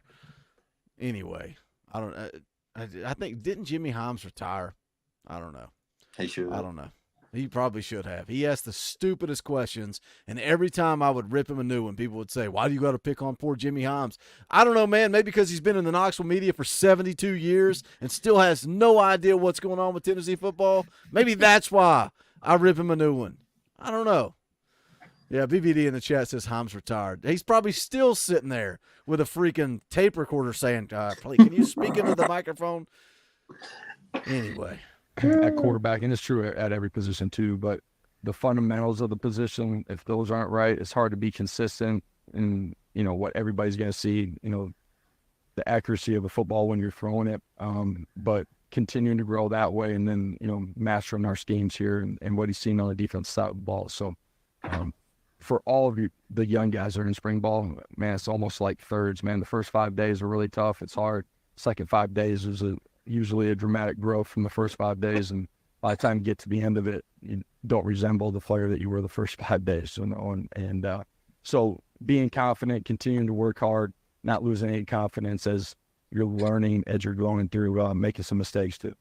Anyway, I think, didn't Jimmy Himes retire? I don't know. He should. I don't know. He probably should have. He asked the stupidest questions, and every time I would rip him a new one, people would say, why do you got to pick on poor Jimmy Himes? I don't know, man. Maybe because he's been in the Knoxville media for 72 years and still has no idea what's going on with Tennessee football. Maybe that's why I rip him a new one. I don't know. Yeah, BBD in the chat says Himes retired. He's probably still sitting there with a freaking tape recorder saying, please, can you speak into the microphone? Anyway. At quarterback, and it's true at every position too, but the fundamentals of the position, if those aren't right, it's hard to be consistent in, what everybody's going to see, the accuracy of the football when you're throwing it, but continuing to grow that way and then, mastering our schemes here and what he's seen on the defense side of the ball. So for all of you, the young guys that are in spring ball, man, it's almost like thirds, man. The first 5 days are really tough. It's hard. Second 5 days is usually a dramatic growth from the first 5 days, and by the time you get to the end of it, you don't resemble the player that you were the first 5 days. So being confident, continuing to work hard, not losing any confidence as you're learning, as you're going through making some mistakes too.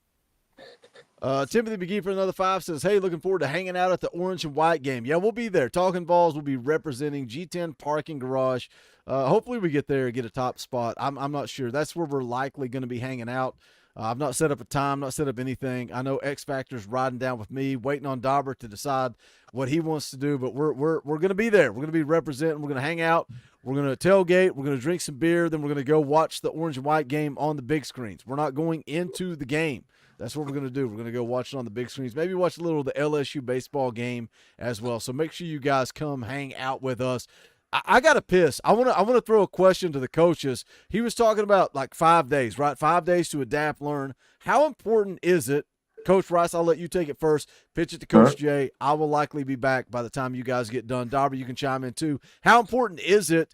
Timothy McGee for another 5 says, hey, looking forward to hanging out at the orange and white game. Yeah, we'll be there. Talkin VAWLS will be representing G10 Parking Garage. Hopefully we get there and get a top spot. I'm not sure. That's where we're likely going to be hanging out. I've not set up a time, not set up anything. I know X Factor's riding down with me, waiting on Dauber to decide what he wants to do, but we're going to be there. We're going to be representing. We're going to hang out. We're going to tailgate. We're going to drink some beer. Then we're going to go watch the orange and white game on the big screens. We're not going into the game. That's what we're going to do. We're going to go watch it on the big screens. Maybe watch a little of the LSU baseball game as well. So make sure you guys come hang out with us. I got to piss. I want to throw a question to the coaches. He was talking about like 5 days, right? 5 days to adapt, learn. How important is it, Coach Rice? I'll let you take it first. Pitch it to Coach Jay. I will likely be back by the time you guys get done. Dauber, you can chime in too. How important is it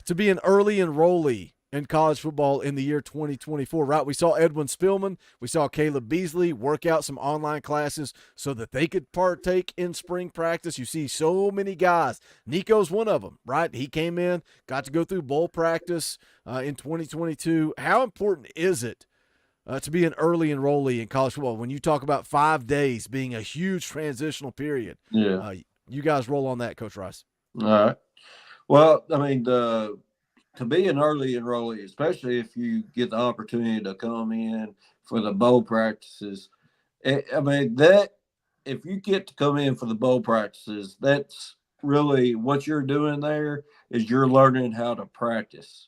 to be an early enrollee in college football in the year 2024, right? We saw Edwin Spillman. We saw Caleb Beasley work out some online classes so that they could partake in spring practice. You see so many guys. Nico's one of them, right? He came in, got to go through bowl practice in 2022. How important is it to be an early enrollee in college football when you talk about 5 days being a huge transitional period? Yeah. You guys roll on that, Coach Rice. All right. Well, I mean, to be an early enrollee, especially if you get the opportunity to come in for the bowl practices, that if you get to come in for the bowl practices, that's really what you're doing there is you're learning how to practice.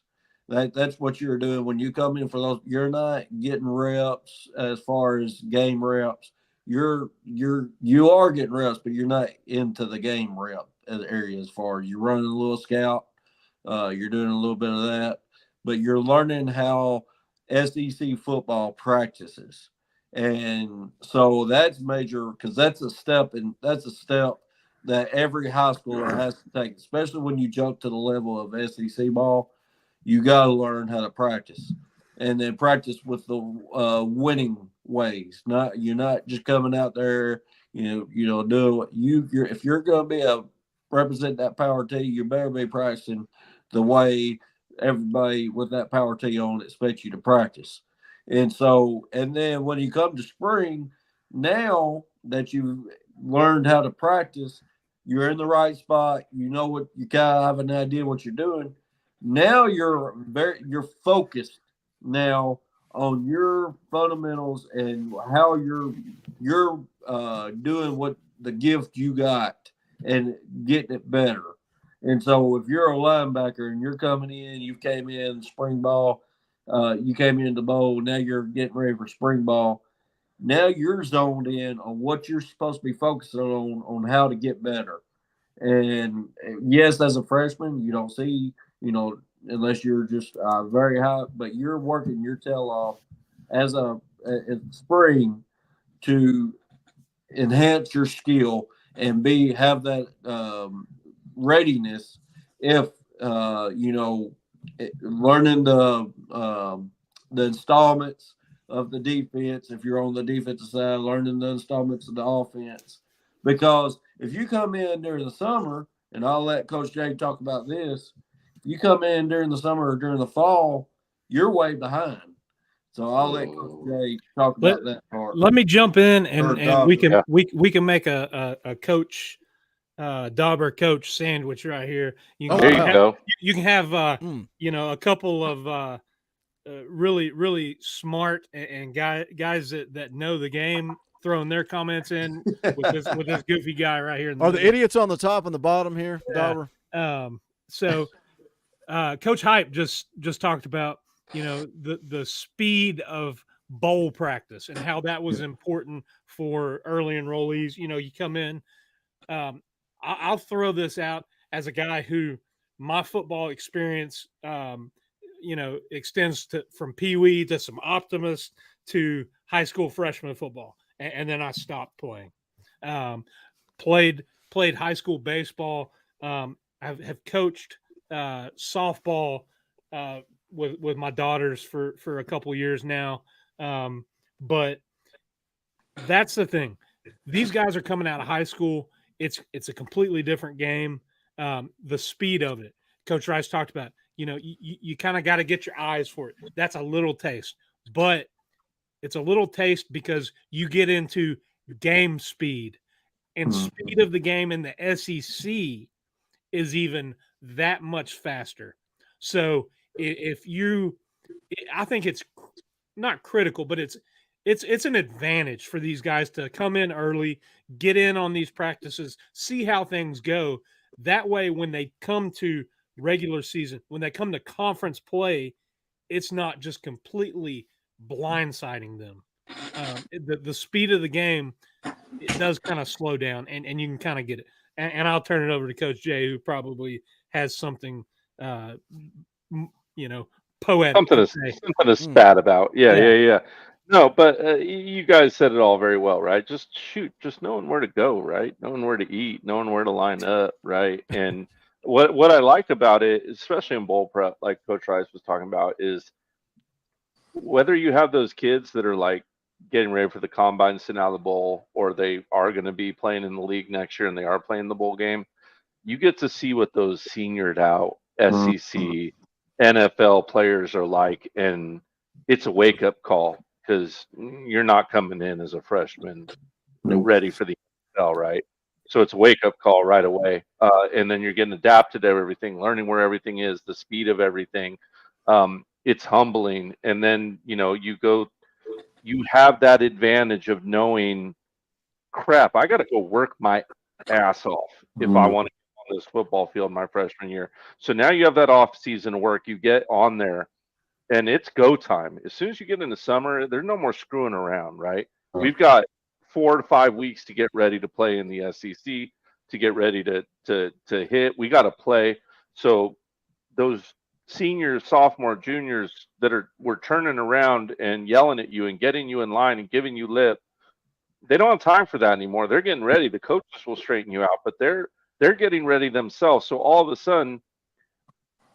That's what you're doing when you come in for those. You're not getting reps as far as game reps. You are getting reps, but you're not into the game rep area as far as you're running a little scout. You're doing a little bit of that, but you're learning how SEC football practices. And so that's major because that's a step that every high schooler has to take, especially when you jump to the level of SEC ball. You got to learn how to practice, and then practice with the winning ways. You're not just coming out there, doing what you're. If you're going to be represent that power T, you better be practicing the way everybody with that power T on expects you to practice. And so, and then when you come to spring, now that you've learned how to practice, you're in the right spot. You know what you kind of have an idea what you're doing. Now you're focused now on your fundamentals and how you're doing what the gift you got and getting it better. And so if you're a linebacker and you're coming in, you came in spring ball, you came in the bowl, now you're getting ready for spring ball. Now you're zoned in on what you're supposed to be focusing on how to get better. And yes, as a freshman, you don't see, unless you're just very high, but you're working your tail off as in spring to enhance your skill and have that readiness if learning the installments of the defense. If you're on the defensive side, learning the installments of the offense, because if you come in during the summer, and I'll let Coach Jay talk about this, you come in during the summer or during the fall, you're way behind. So I'll let Coach Jay talk about that part. Let me jump in and we can Yeah. we can make a coach Dauber coach sandwich right here. There you go. You can have a couple of really smart and guys that know the game throwing their comments in with this goofy guy right here. Are the idiots on the top and the bottom here, Dauber? So Coach Hype just talked about the speed of bowl practice and how that was important for early enrollees. You come in. I'll throw this out as a guy who my football experience, extends from Pee Wee to some Optimist to high school freshman football, and then I stopped playing. Played high school baseball. Have coached softball with my daughters for a couple years now. But that's the thing. These guys are coming out of high school. It's a completely different game. The speed of it. Coach Rice talked about, you kind of got to get your eyes for it. That's a little taste, but it's a little taste because you get into game speed, and speed of the game in the SEC is even that much faster. So I think it's not critical, but it's an advantage for these guys to come in early, get in on these practices, see how things go. That way, when they come to regular season, when they come to conference play, it's not just completely blindsiding them. The speed of the game, it does kind of slow down, and you can kind of get it. And I'll turn it over to Coach Jay, who probably has something, poetic. Something to spat about. Yeah. No, but you guys said it all very well, right? Just knowing where to go, right? Knowing where to eat, knowing where to line up, right? And what I like about it, especially in bowl prep, like Coach Rice was talking about, is whether you have those kids that are like getting ready for the combine, sitting out of the bowl, or they are going to be playing in the league next year and they are playing the bowl game, you get to see what those seniored out SEC, NFL players are like, and it's a wake up call because you're not coming in as a freshman ready for the NFL, right? So it's a wake up call right away, and then you're getting adapted to everything, learning where everything is, the speed of everything. It's humbling, and then you have that advantage of knowing, crap, I got to go work my ass off if I want to get on this football field my freshman year. So now you have that off season work, you get on there, and it's go time. As soon as you get into summer, there's no more screwing around, right? We've got 4 to 5 weeks to get ready to play in the SEC, to get ready to hit. We got to play. So those seniors, sophomore, juniors that were turning around and yelling at you and getting you in line and giving you lip. They don't have time for that anymore. They're getting ready. The coaches will straighten you out, but they're getting ready themselves. So all of a sudden,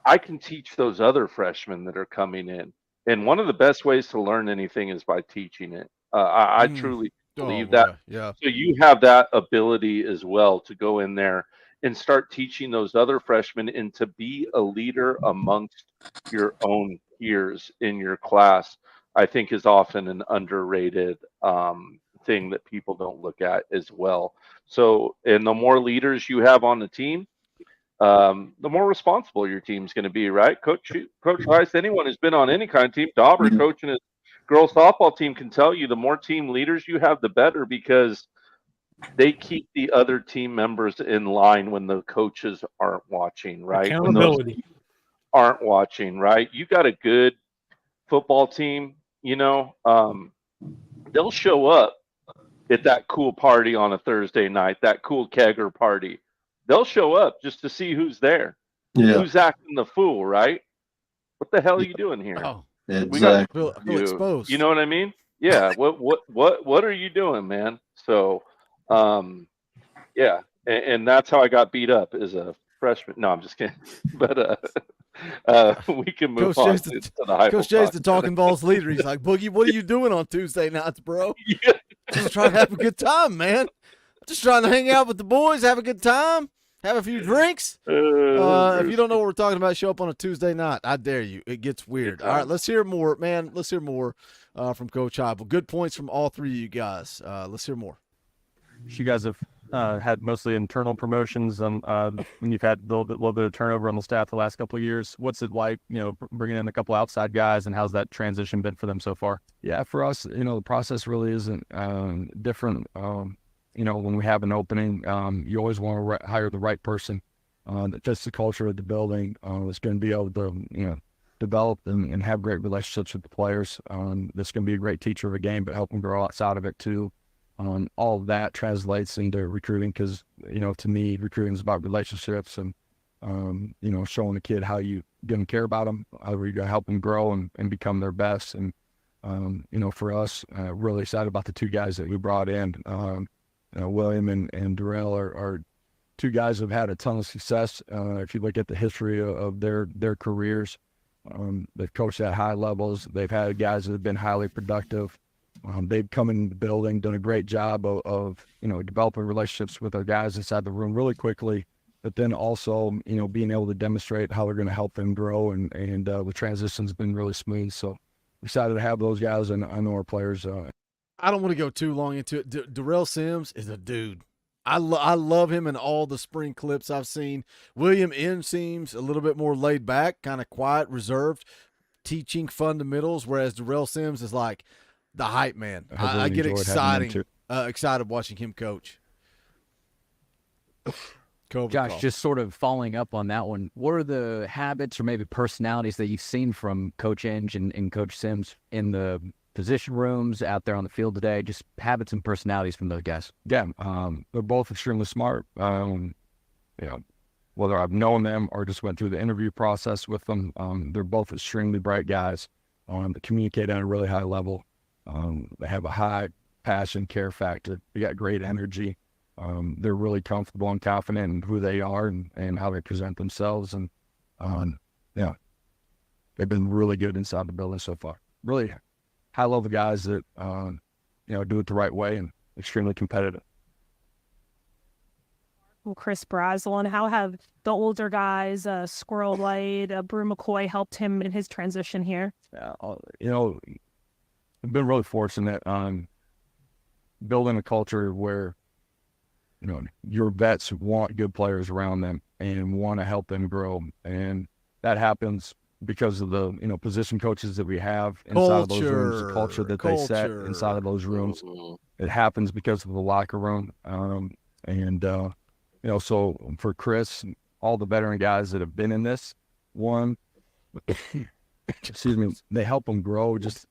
I can teach those other freshmen that are coming in. And one of the best ways to learn anything is by teaching it. I truly believe that. Yeah. So you have that ability as well to go in there and start teaching those other freshmen and to be a leader amongst your own peers in your class. I think is often an underrated thing that people don't look at as well. So, and the more leaders you have on the team, the more responsible your team's going to be, right? Coach Rice, anyone who's been on any kind of team, Dauber coaching his girls softball team can tell you the more team leaders you have, the better, because they keep the other team members in line when the coaches aren't watching, right? When those Accountability. aren't watching, right? You got a good football team, they'll show up at that cool party on a Thursday night, that cool kegger party. They'll show up just to see who's there, who's acting the fool, right? What the hell are you doing here? Oh, We got feel exposed. You know what I mean? Yeah. What are you doing, man? So, yeah, and that's how I got beat up as a freshman. No, I'm just kidding. But we can move on to the Coach Jay's the Talkin VAWLS leader. He's like, Boogie, what are you doing on Tuesday nights, bro? Yeah. Just trying to have a good time, man. Just trying to hang out with the boys, have a good time, have a few drinks. If you don't know what we're talking about, show up on a Tuesday night. I dare you. It gets weird. All right, let's hear more, man. Let's hear more from Coach Heupel. Good points from all three of you guys. Let's hear more. You guys have had mostly internal promotions, when you've had a little bit of turnover on the staff the last couple of years. What's it like, bringing in a couple outside guys, and how's that transition been for them so far? Yeah, for us, the process really isn't different. When we have an opening, you always want to hire the right person that fits the culture of the building, that's going to be able to, develop and have great relationships with the players. That's going to be a great teacher of a game, but help them grow outside of it too. All of that translates into recruiting because, to me, recruiting is about relationships and, showing a kid how you going to care about them, how you're going to help them grow and become their best. And, for us, really excited about the two guys that we brought in. William and Darrell are two guys who have had a ton of success. If you look at the history of their careers, they've coached at high levels. They've had guys that have been highly productive. They've come in the building, done a great job of developing relationships with our guys inside the room really quickly, but then also, being able to demonstrate how they're going to help them grow. And the transition's been really smooth. So excited to have those guys, and I know our players. I don't want to go too long into it. Darrell Sims is a dude. I love him in all the spring clips I've seen. William M. seems a little bit more laid back, kind of quiet, reserved, teaching fundamentals, whereas Darrell Sims is like the hype man. I get excited watching him coach. Josh, just sort of following up on that one, what are the habits or maybe personalities that you've seen from Coach Inge and Coach Sims in the position rooms out there on the field today? Just habits and personalities from those guys. Yeah, they're both extremely smart. Whether I've known them or just went through the interview process with them, they're both extremely bright guys. They communicate on a really high level. They have a high passion, care factor. They got great energy. They're really comfortable and confident in who they are and how they present themselves. And they've been really good inside the building so far. Really high-level guys that, do it the right way and extremely competitive. Well, Chris Braslin, how have the older guys, Squirrel Light, Brew McCoy, helped him in his transition here? I've been really fortunate on building a culture where, your vets want good players around them and want to help them grow. And that happens because of the, position coaches that we have inside of those rooms, the culture that they set inside of those rooms. It happens because of the locker room. So for Chris, all the veteran guys that have been in this excuse me, they help them grow just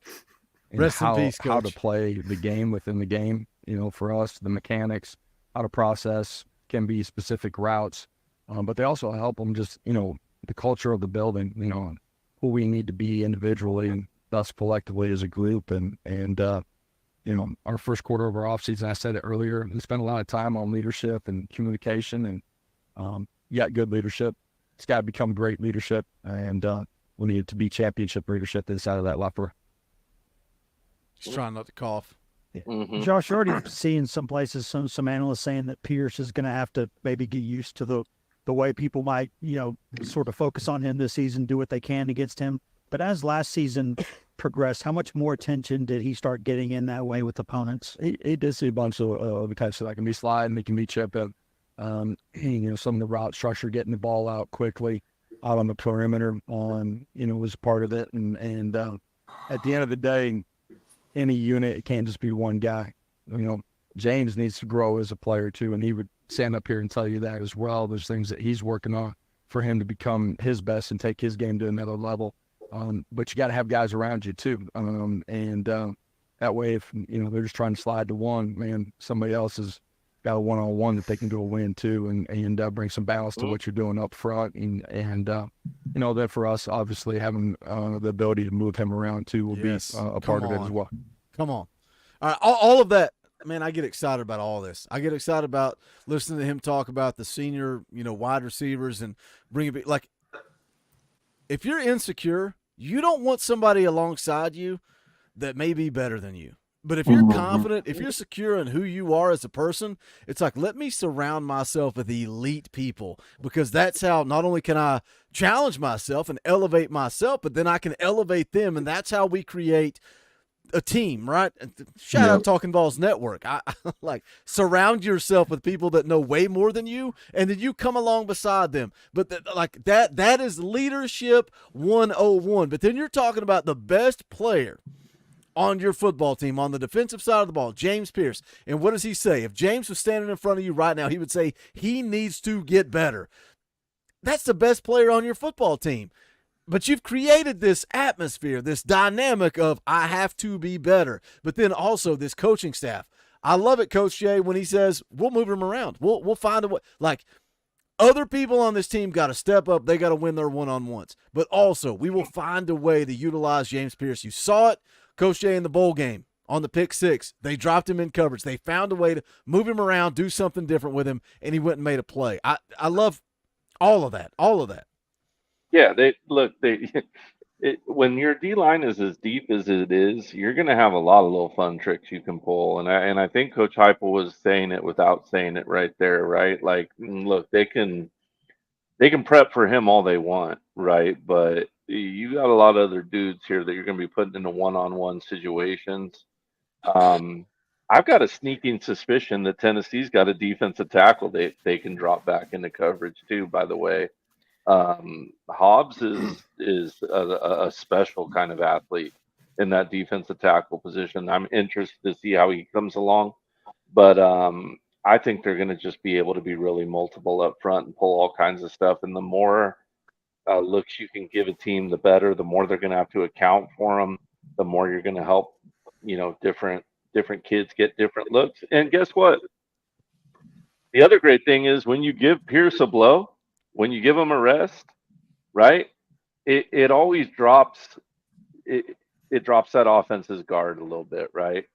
in how to play the game within the game. For us, the mechanics, how to process, can be specific routes, but they also help them just, the culture of the building, you know, and who we need to be individually and thus collectively as a group. And you know, our first quarter of our offseason, I said it earlier, we spent a lot of time on leadership and communication, and you got good leadership. It's got to become great leadership, and we need it to be championship leadership that's out of that locker. Just trying not to cough. Josh, you're already seeing some places, some analysts saying that Pierce is going to have to maybe get used to the way people might, you know, sort of focus on him this season, do what they can against him. But as last season progressed, how much more attention did he start getting in that way with opponents? He did see a bunch of types that can be sliding, they can be chipping. You know, some of the route structure, getting the ball out quickly, out on the perimeter, you know, was part of it. And at the end of the day, any unit, it can't just be one guy. You know, James needs to grow as a player too, and he would stand up here and tell you that as well. There's things that he's working on for him to become his best and take his game to another level. But you got to have guys around you too. That way, if, you know, they're just trying to slide to one, man, somebody else has got a one-on-one that they can do a win too, and bring some balance to what you're doing up front. And you know, that for us, obviously having the ability to move him around too will be a part of it as well. Come on. All right, all of that. Man, I get excited about all this. I get excited about listening to him talk about the senior, you know, wide receivers and bringing it. Like, if you're insecure, you don't want somebody alongside you that may be better than you. But if you're confident, if you're secure in who you are as a person, it's like, let me surround myself with elite people, because that's how not only can I challenge myself and elevate myself, but then I can elevate them, and that's how we create a team, right? Shout out Talkin VAWLS Network. I like, surround yourself with people that know way more than you, and then you come along beside them. But that is leadership 101. But then you're talking about the best player on your football team on the defensive side of the ball, James Pierce. And what does he say? If James was standing in front of you right now, he would say he needs to get better. That's the best player on your football team. But you've created this atmosphere, this dynamic of I have to be better. But then also this coaching staff. I love it, Coach Jay, when he says we'll move him around. We'll find a way. Like, other people on this team got to step up. They got to win their one-on-ones. But also, we will find a way to utilize James Pierce. You saw it, Coach Jay, in the bowl game on the pick six. They dropped him in coverage. They found a way to move him around, do something different with him, and he went and made a play. I love all of that. All of that. Yeah, when your D line is as deep as it is, you're going to have a lot of little fun tricks you can pull. And I think Coach Heupel was saying it without saying it right there, right? Like, look, they can prep for him all they want, right? But you got a lot of other dudes here that you're going to be putting into one-on-one situations. I've got a sneaking suspicion that Tennessee's got a defensive tackle they can drop back into coverage too, by the way. Hobbs is a special kind of athlete in that defensive tackle position. I'm interested to see how he comes along, but I think they're going to just be able to be really multiple up front and pull all kinds of stuff. And the more looks you can give a team, the better. The more they're going to have to account for them, the more you're going to help, you know, different kids get different looks. And guess what? The other great thing is when you give Pierce a blow, when you give him a rest, right? It always drops. It drops that offense's guard a little bit, right?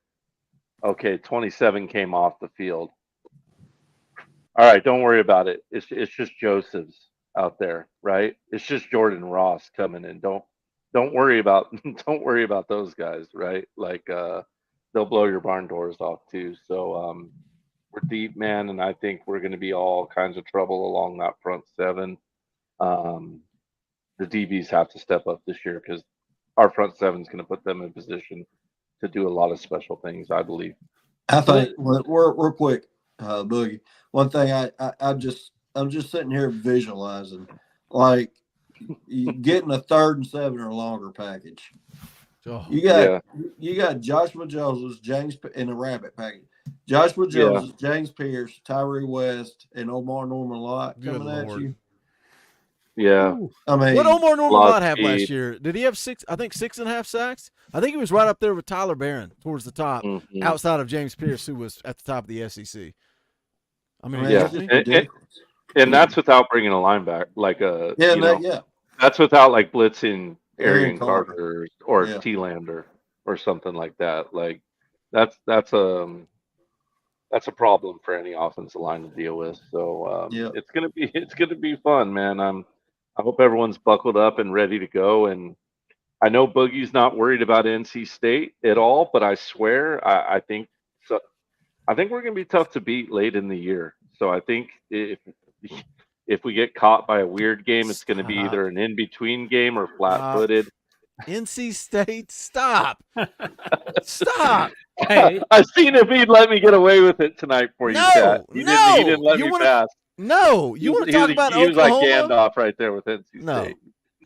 Okay, 27 came off the field. All right, don't worry about it. It's just Joseph's out there, right? It's just Jordan Ross coming in. Don't worry about those guys, right? Like they'll blow your barn doors off too. So we're deep, man, and I think we're going to be all kinds of trouble along that front seven. The DBs have to step up this year because our front seven is going to put them in position to do a lot of special things, I believe. I think real quick, Boogie. One thing I'm just sitting here visualizing, like getting a 3rd and 7 or longer package. You got Joshua Josephs, James in the rabbit package. Joshua Josephs, James Pierce, Tyree West, and Omar Norman Lott coming at you. Yeah. I mean, what Omar Norman Lott have last year? Did he have 6.5 sacks? I think he was right up there with Tyler Barron towards the top, outside of James Pierce, who was at the top of the SEC. I mean, yeah. And that's without bringing a linebacker, like a Yeah. that's without like blitzing Arian Arian Carter. Carter or Yeah. T-Lander or something like that. Like that's a problem for any offensive line to deal with. So Yeah. it's gonna be fun, man. I hope everyone's buckled up and ready to go. And I know Boogie's not worried about NC State at all, but I swear I think so. I think we're gonna be tough to beat late in the year. So I think if we get caught by a weird game, it's going to be either an in between game or flat footed. NC State, stop. Stop. Hey, I seen if he'd let me get away with it tonight for you, Chad. He didn't let me pass. No, you want to talk about he was Oklahoma? like Gandalf right there with NC No. State.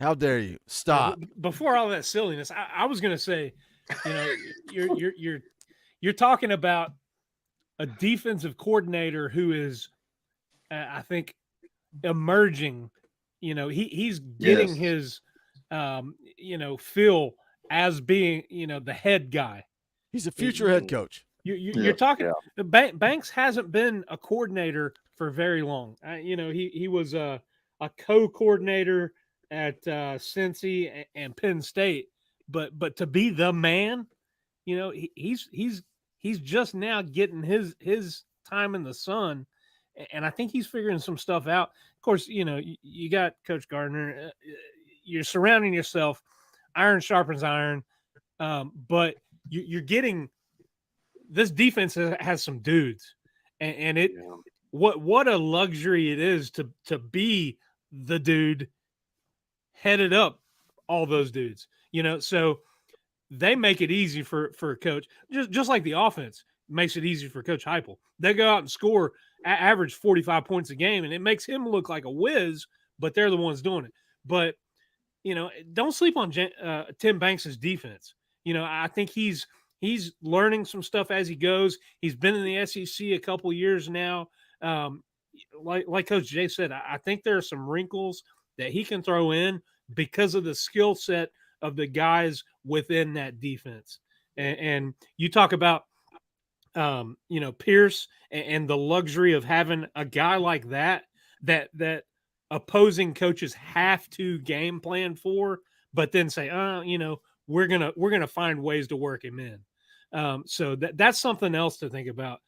How dare you? Stop. Before all that silliness, I was going to say, you're talking about a defensive coordinator who is, I think, emerging. He's getting his, feel as being, the head guy. He's a future head coach. You're talking. Banks hasn't been a coordinator for very long. He was a co-coordinator at Cincy and Penn State, but to be the man, he's just now getting his time in the sun, and I think he's figuring some stuff out. Of course, you got Coach Gardner. You're surrounding yourself. Iron sharpens iron, but you're getting this defense has some dudes, and it what a luxury it is to be the dude headed up all those dudes. So they make it easy for a coach, just like the offense makes it easy for Coach Heupel. They go out and score, average 45 points a game, and it makes him look like a whiz, but they're the ones doing it. But, don't sleep on Tim Banks' defense. I think he's learning some stuff as he goes. He's been in the SEC a couple years now. Like Coach Jay said, I think there are some wrinkles that he can throw in because of the skill set of the guys within that defense. And you talk about, Pierce and the luxury of having a guy like that opposing coaches have to game plan for, but then say, we're gonna find ways to work him in. So that's something else to think about.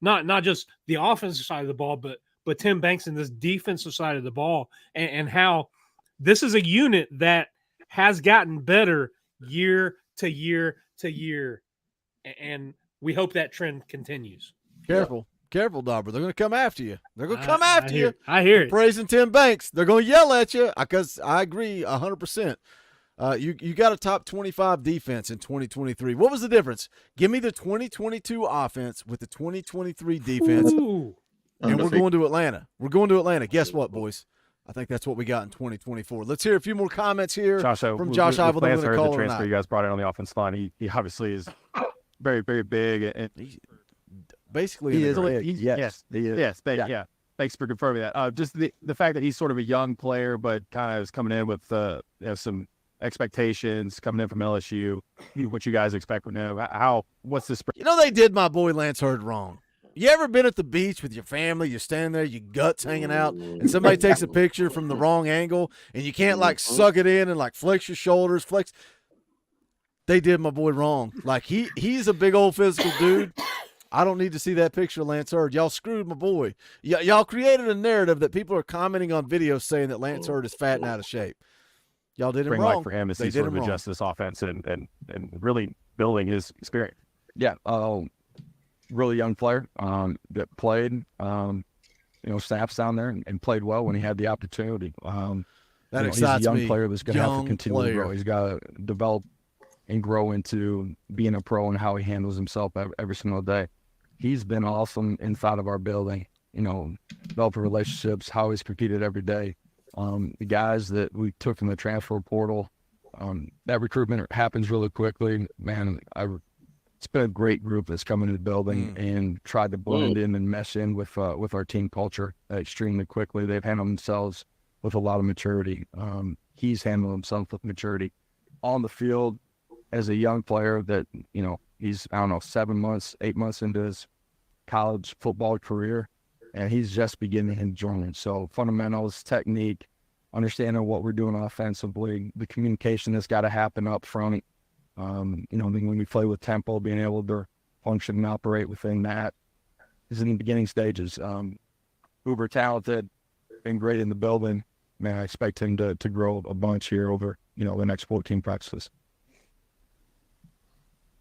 Not just the offensive side of the ball, but Tim Banks and this defensive side of the ball, and how this is a unit that has gotten better year to year to year, and we hope that trend continues. Careful, Dauber. They're going to come after you. They're going to come after you. I hear it. Praising Tim Banks. They're going to yell at you because I agree 100%. You got a top 25 defense in 2023. What was the difference? Give me the 2022 offense with the 2023 defense, and we're going to Atlanta. Guess what, boys? I think that's what we got in 2024. Let's hear a few more comments here from Josh Heupel. The transfer you guys brought in on the offensive line. He obviously is very, very big, and he's basically he is. Yes, he is. Yes, yeah. Thanks for confirming that. Just the fact that he's sort of a young player, but kind of is coming in with some expectations coming in from LSU. What you guys expect from him? What's this? They did my boy Lance Hurd wrong. You ever been at the beach with your family? You're standing there, your guts hanging out, and somebody takes a picture from the wrong angle, and you can't suck it in and flex your shoulders, They did my boy wrong. He's a big old physical dude. I don't need to see that picture of Lance Hurd. Y'all screwed my boy. Y'all created a narrative that people are commenting on videos saying that Lance Hurd is fat and out of shape. Y'all did him wrong. Bring life for him as he sort of adjusts this offense and really building his experience. Yeah. Really young player that played, snaps down there and played well when he had the opportunity. That excites me. He's a young player that's going to have to continue player. to grow. He's got to develop and grow into being a pro and how he handles himself every single day. He's been awesome inside of our building, developing relationships, how he's competed every day. The guys that we took from the transfer portal, that recruitment happens really quickly. Man, it's been a great group that's come into the building and tried to blend in and mesh in with our team culture extremely quickly. They've handled themselves with a lot of maturity. He's handled himself with maturity on the field as a young player that, he's, 7 months, 8 months into his college football career. and he's just beginning to join. So fundamentals, technique, understanding what we're doing offensively, the communication that's got to happen up front. When we play with tempo, being able to function and operate within that is in the beginning stages. Uber talented, been great in the building. Man, I expect him to grow a bunch here over, the next 14 practices.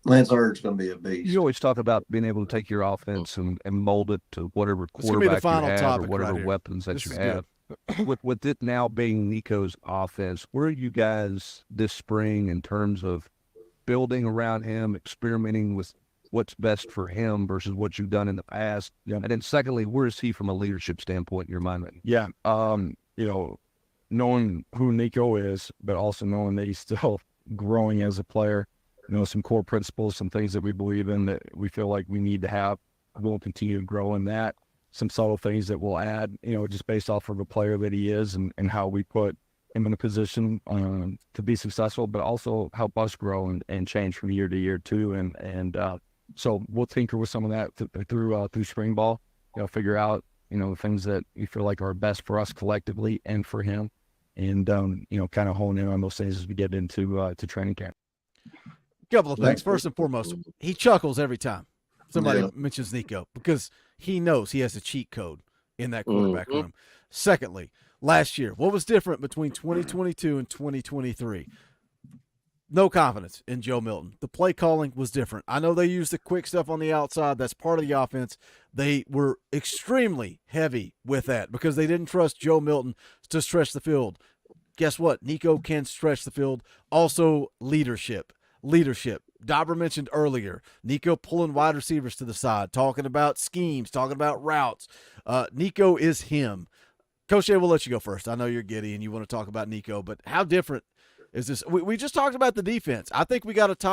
Lance Ertz going to be a beast. You always talk about being able to take your offense and mold it to whatever quarterback you have or whatever weapons that you have. With it now being Nico's offense, where are you guys this spring in terms of building around him, experimenting with what's best for him versus what you've done in the past? Yeah. And then secondly, where is he from a leadership standpoint in your mind? Yeah. Knowing who Nico is, but also knowing that he's still growing as a player, some core principles, some things that we believe in that we feel like we need to have. We'll continue to grow in that. Some subtle things that we'll add, just based off of the player that he is and how we put him in a position to be successful, but also help us grow and change from year to year too. So we'll tinker with some of that through spring ball, figure out, the things that we feel like are best for us collectively and for him. And, kind of hone in on those things as we get into to training camp. Couple of things. First and foremost, he chuckles every time somebody mentions Nico because he knows he has a cheat code in that quarterback room. Secondly, last year, what was different between 2022 and 2023? No confidence in Joe Milton. The play calling was different. I know they used the quick stuff on the outside. That's part of the offense. They were extremely heavy with that because they didn't trust Joe Milton to stretch the field. Guess what? Nico can stretch the field. Also, leadership. Dauber mentioned earlier, Nico pulling wide receivers to the side, talking about schemes, talking about routes. Nico is him. Coach A, we'll let you go first. I know you're giddy and you want to talk about Nico, but how different is this? We just talked about the defense. I think we got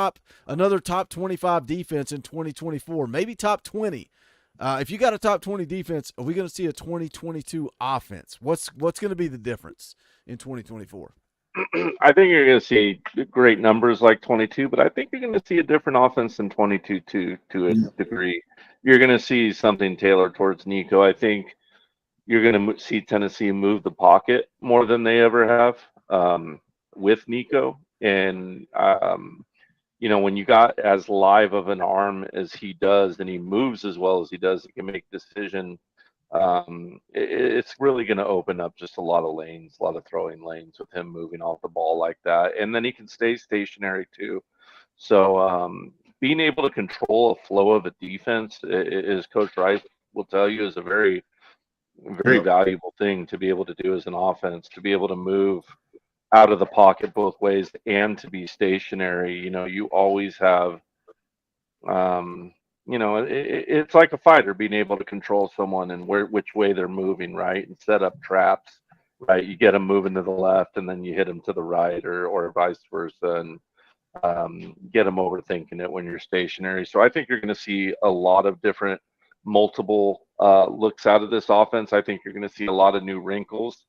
another top 25 defense in 2024, maybe top 20. If you got a top 20 defense, are we going to see a 2022 offense? What's going to be the difference in 2024? I think you're going to see great numbers like 22, but I think you're going to see a different offense than 22 to a degree. You're going to see something tailored towards Nico. I think you're going to see Tennessee move the pocket more than they ever have with Nico. And, when you got as live of an arm as he does and he moves as well as he does, he can make decisions. It's really going to open up just a lot of lanes, a lot of throwing lanes with him moving off the ball like that. And then he can stay stationary too. So being able to control a flow of a defense, as Coach Rice will tell you, is a very, very valuable thing to be able to do as an offense, to be able to move out of the pocket both ways and to be stationary. You always have it's like a fighter being able to control someone and which way they're moving, right? And set up traps, right? You get them moving to the left and then you hit them to the right or vice versa and get them overthinking it when you're stationary. So I think you're going to see a lot of different multiple looks out of this offense. I think you're going to see a lot of new wrinkles.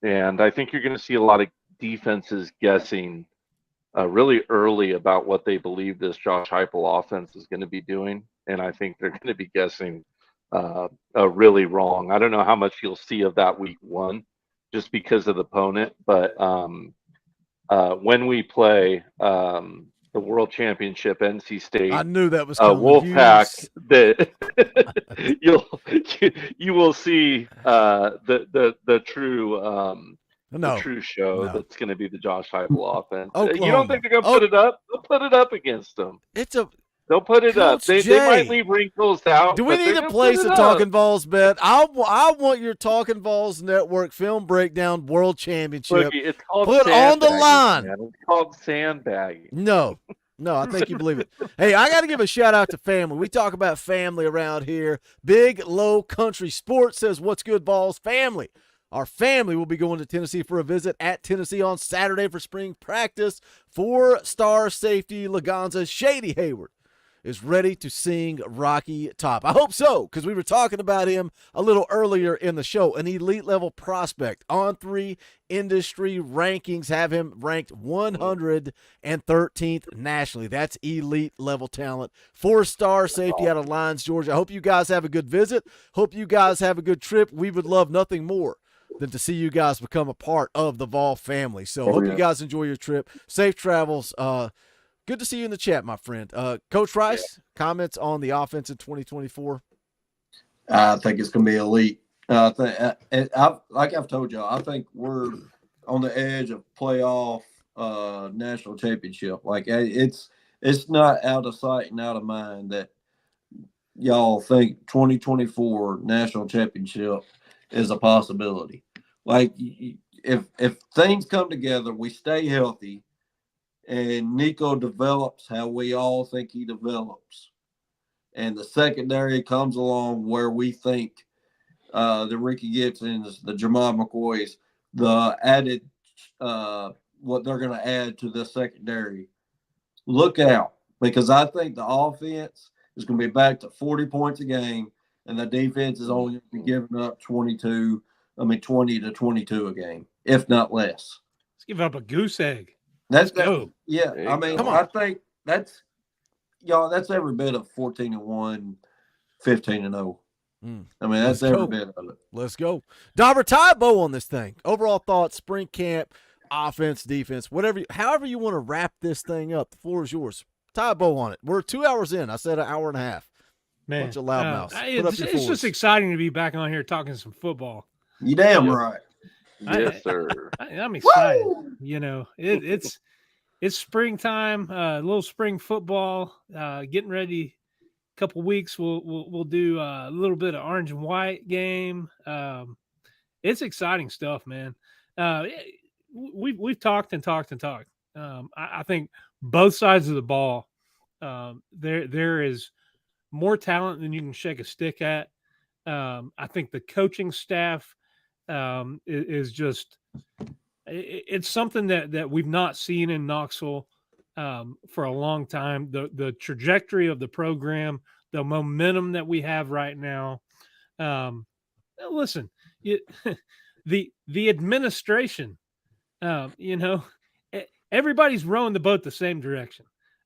And I think you're going to see a lot of defenses guessing really early about what they believe this Josh Heupel offense is going to be doing, and I think they're going to be guessing really wrong. I don't know how much you'll see of that week one, just because of the opponent. But when we play the World Championship, NC State, I knew that was coming. Wolfpack, you will see the true. The true show that's going to be the Josh Heupel offense. Oklahoma. You don't think they're going to put it up? They'll put it up against them. They'll put it up. They might leave wrinkles out. Do we need to place a Talkin Vols bet? I want your Talkin Vols Network film breakdown World Championship. Look, it's called put on the line. Man. It's called sandbagging. No, I think you believe it. Hey, I got to give a shout out to family. We talk about family around here. Big Low Country Sports says, "What's good, Vols family?" Our family will be going to Tennessee for a visit at Tennessee on Saturday for spring practice. 4-star safety Laganza Shady Hayward is ready to sing Rocky Top. I hope so, because we were talking about him a little earlier in the show. An elite level prospect. On3 industry rankings have him ranked 113th nationally. That's elite level talent. 4-star safety out of Lyons, Georgia. I hope you guys have a good visit. Hope you guys have a good trip. We would love nothing more than to see you guys become a part of the Vol family. So hope you guys enjoy your trip. Safe travels. Good to see you in the chat, my friend. Coach Rice, comments on the offense in 2024? I think it's going to be elite. Like I've told y'all, I think we're on the edge of playoff national championship. Like it's not out of sight and out of mind that y'all think 2024 national championship is a possibility. Like if things come together, we stay healthy, and Nico develops how we all think he develops, and the secondary comes along where we think the Ricky Gibsons, the Jamal McCoys, the added what they're going to add to the secondary. Look out, because I think the offense is going to be back to 40 points a game, and the defense is only going to be giving up 20 to 22 a game, if not less. Let's give up a goose egg. Let's go. Yeah, I mean, I think that's every bit of 14-1, 15-0. I mean, that's every bit of it. Let's go. Dauber, tie a bow on this thing. Overall thoughts, spring camp, offense, defense, however you want to wrap this thing up. The floor is yours. Tie a bow on it. We're 2 hours in. I said an hour and a half. Man, bunch of loudmouths. It's just exciting to be back on here talking some football. You damn right. Yes, sir. I'm excited. You know, it's springtime. A little spring football. Getting ready. Couple weeks we'll do a little bit of orange and white game. It's exciting stuff, man. We've talked and talked and talked. I think both sides of the ball, there is more talent than you can shake a stick at. I think the coaching staff is just it's something that we've not seen in Knoxville for a long time. The trajectory of the program, the momentum that we have right now. Listen, the administration, everybody's rowing the boat the same direction.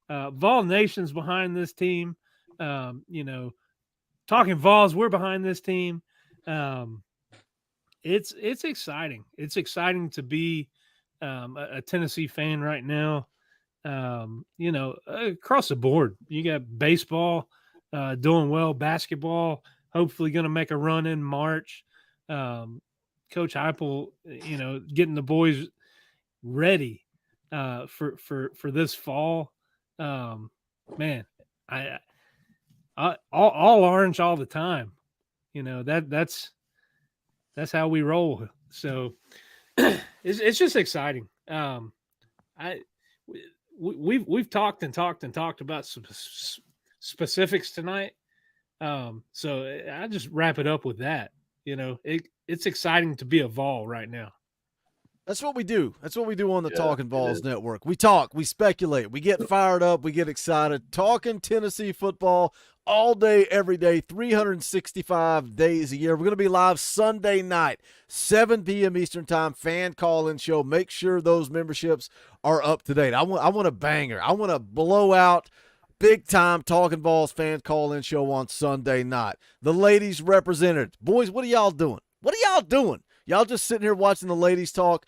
Vol Nation's behind this team. Talking Vols, we're behind this team. It's exciting. It's exciting to be a Tennessee fan right now. Across the board, you got baseball doing well, basketball hopefully going to make a run in March. Coach Heupel, getting the boys ready for this fall. Man, all orange all the time. That's how we roll. So it's just exciting. We've talked and talked and talked about some specifics tonight. So I just wrap it up with that. It's exciting to be a Vol right now. That's what we do. That's what we do on the Talkin Vols Network. We talk, we speculate, we get fired up, we get excited. Talking Tennessee football all day, every day, 365 days a year. We're going to be live Sunday night, 7 p.m. Eastern Time, fan call-in show. Make sure those memberships are up to date. I want a banger. I want a blowout, big-time Talkin Vols fan call-in show on Sunday night. The ladies represented. Boys, what are y'all doing? What are y'all doing? Y'all just sitting here watching the ladies talk.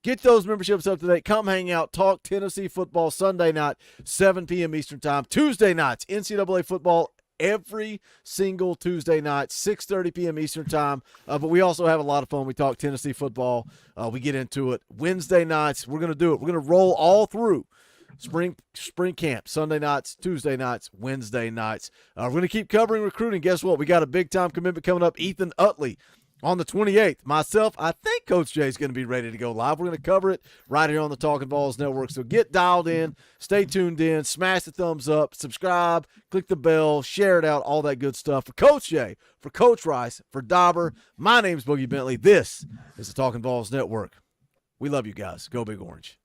Get those memberships up to date. Come hang out. Talk Tennessee football Sunday night, 7 p.m. Eastern Time. Tuesday nights, NCAA football every single Tuesday night, 6:30 p.m. Eastern Time. But we also have a lot of fun. We talk Tennessee football. We get into it. Wednesday nights, we're going to do it. We're going to roll all through spring camp, Sunday nights, Tuesday nights, Wednesday nights. We're going to keep covering recruiting. Guess what? We got a big-time commitment coming up. Ethan Utley on the 28th. Myself, I think Coach Jay is going to be ready to go live. We're going to cover it right here on the Talkin Vols Network. So get dialed in, stay tuned in, smash the thumbs up, subscribe, click the bell, share it out, all that good stuff. For Coach Jay, for Coach Rice, for Dauber, my name's Boogie Bentley. This is the Talkin Vols Network. We love you guys. Go Big Orange.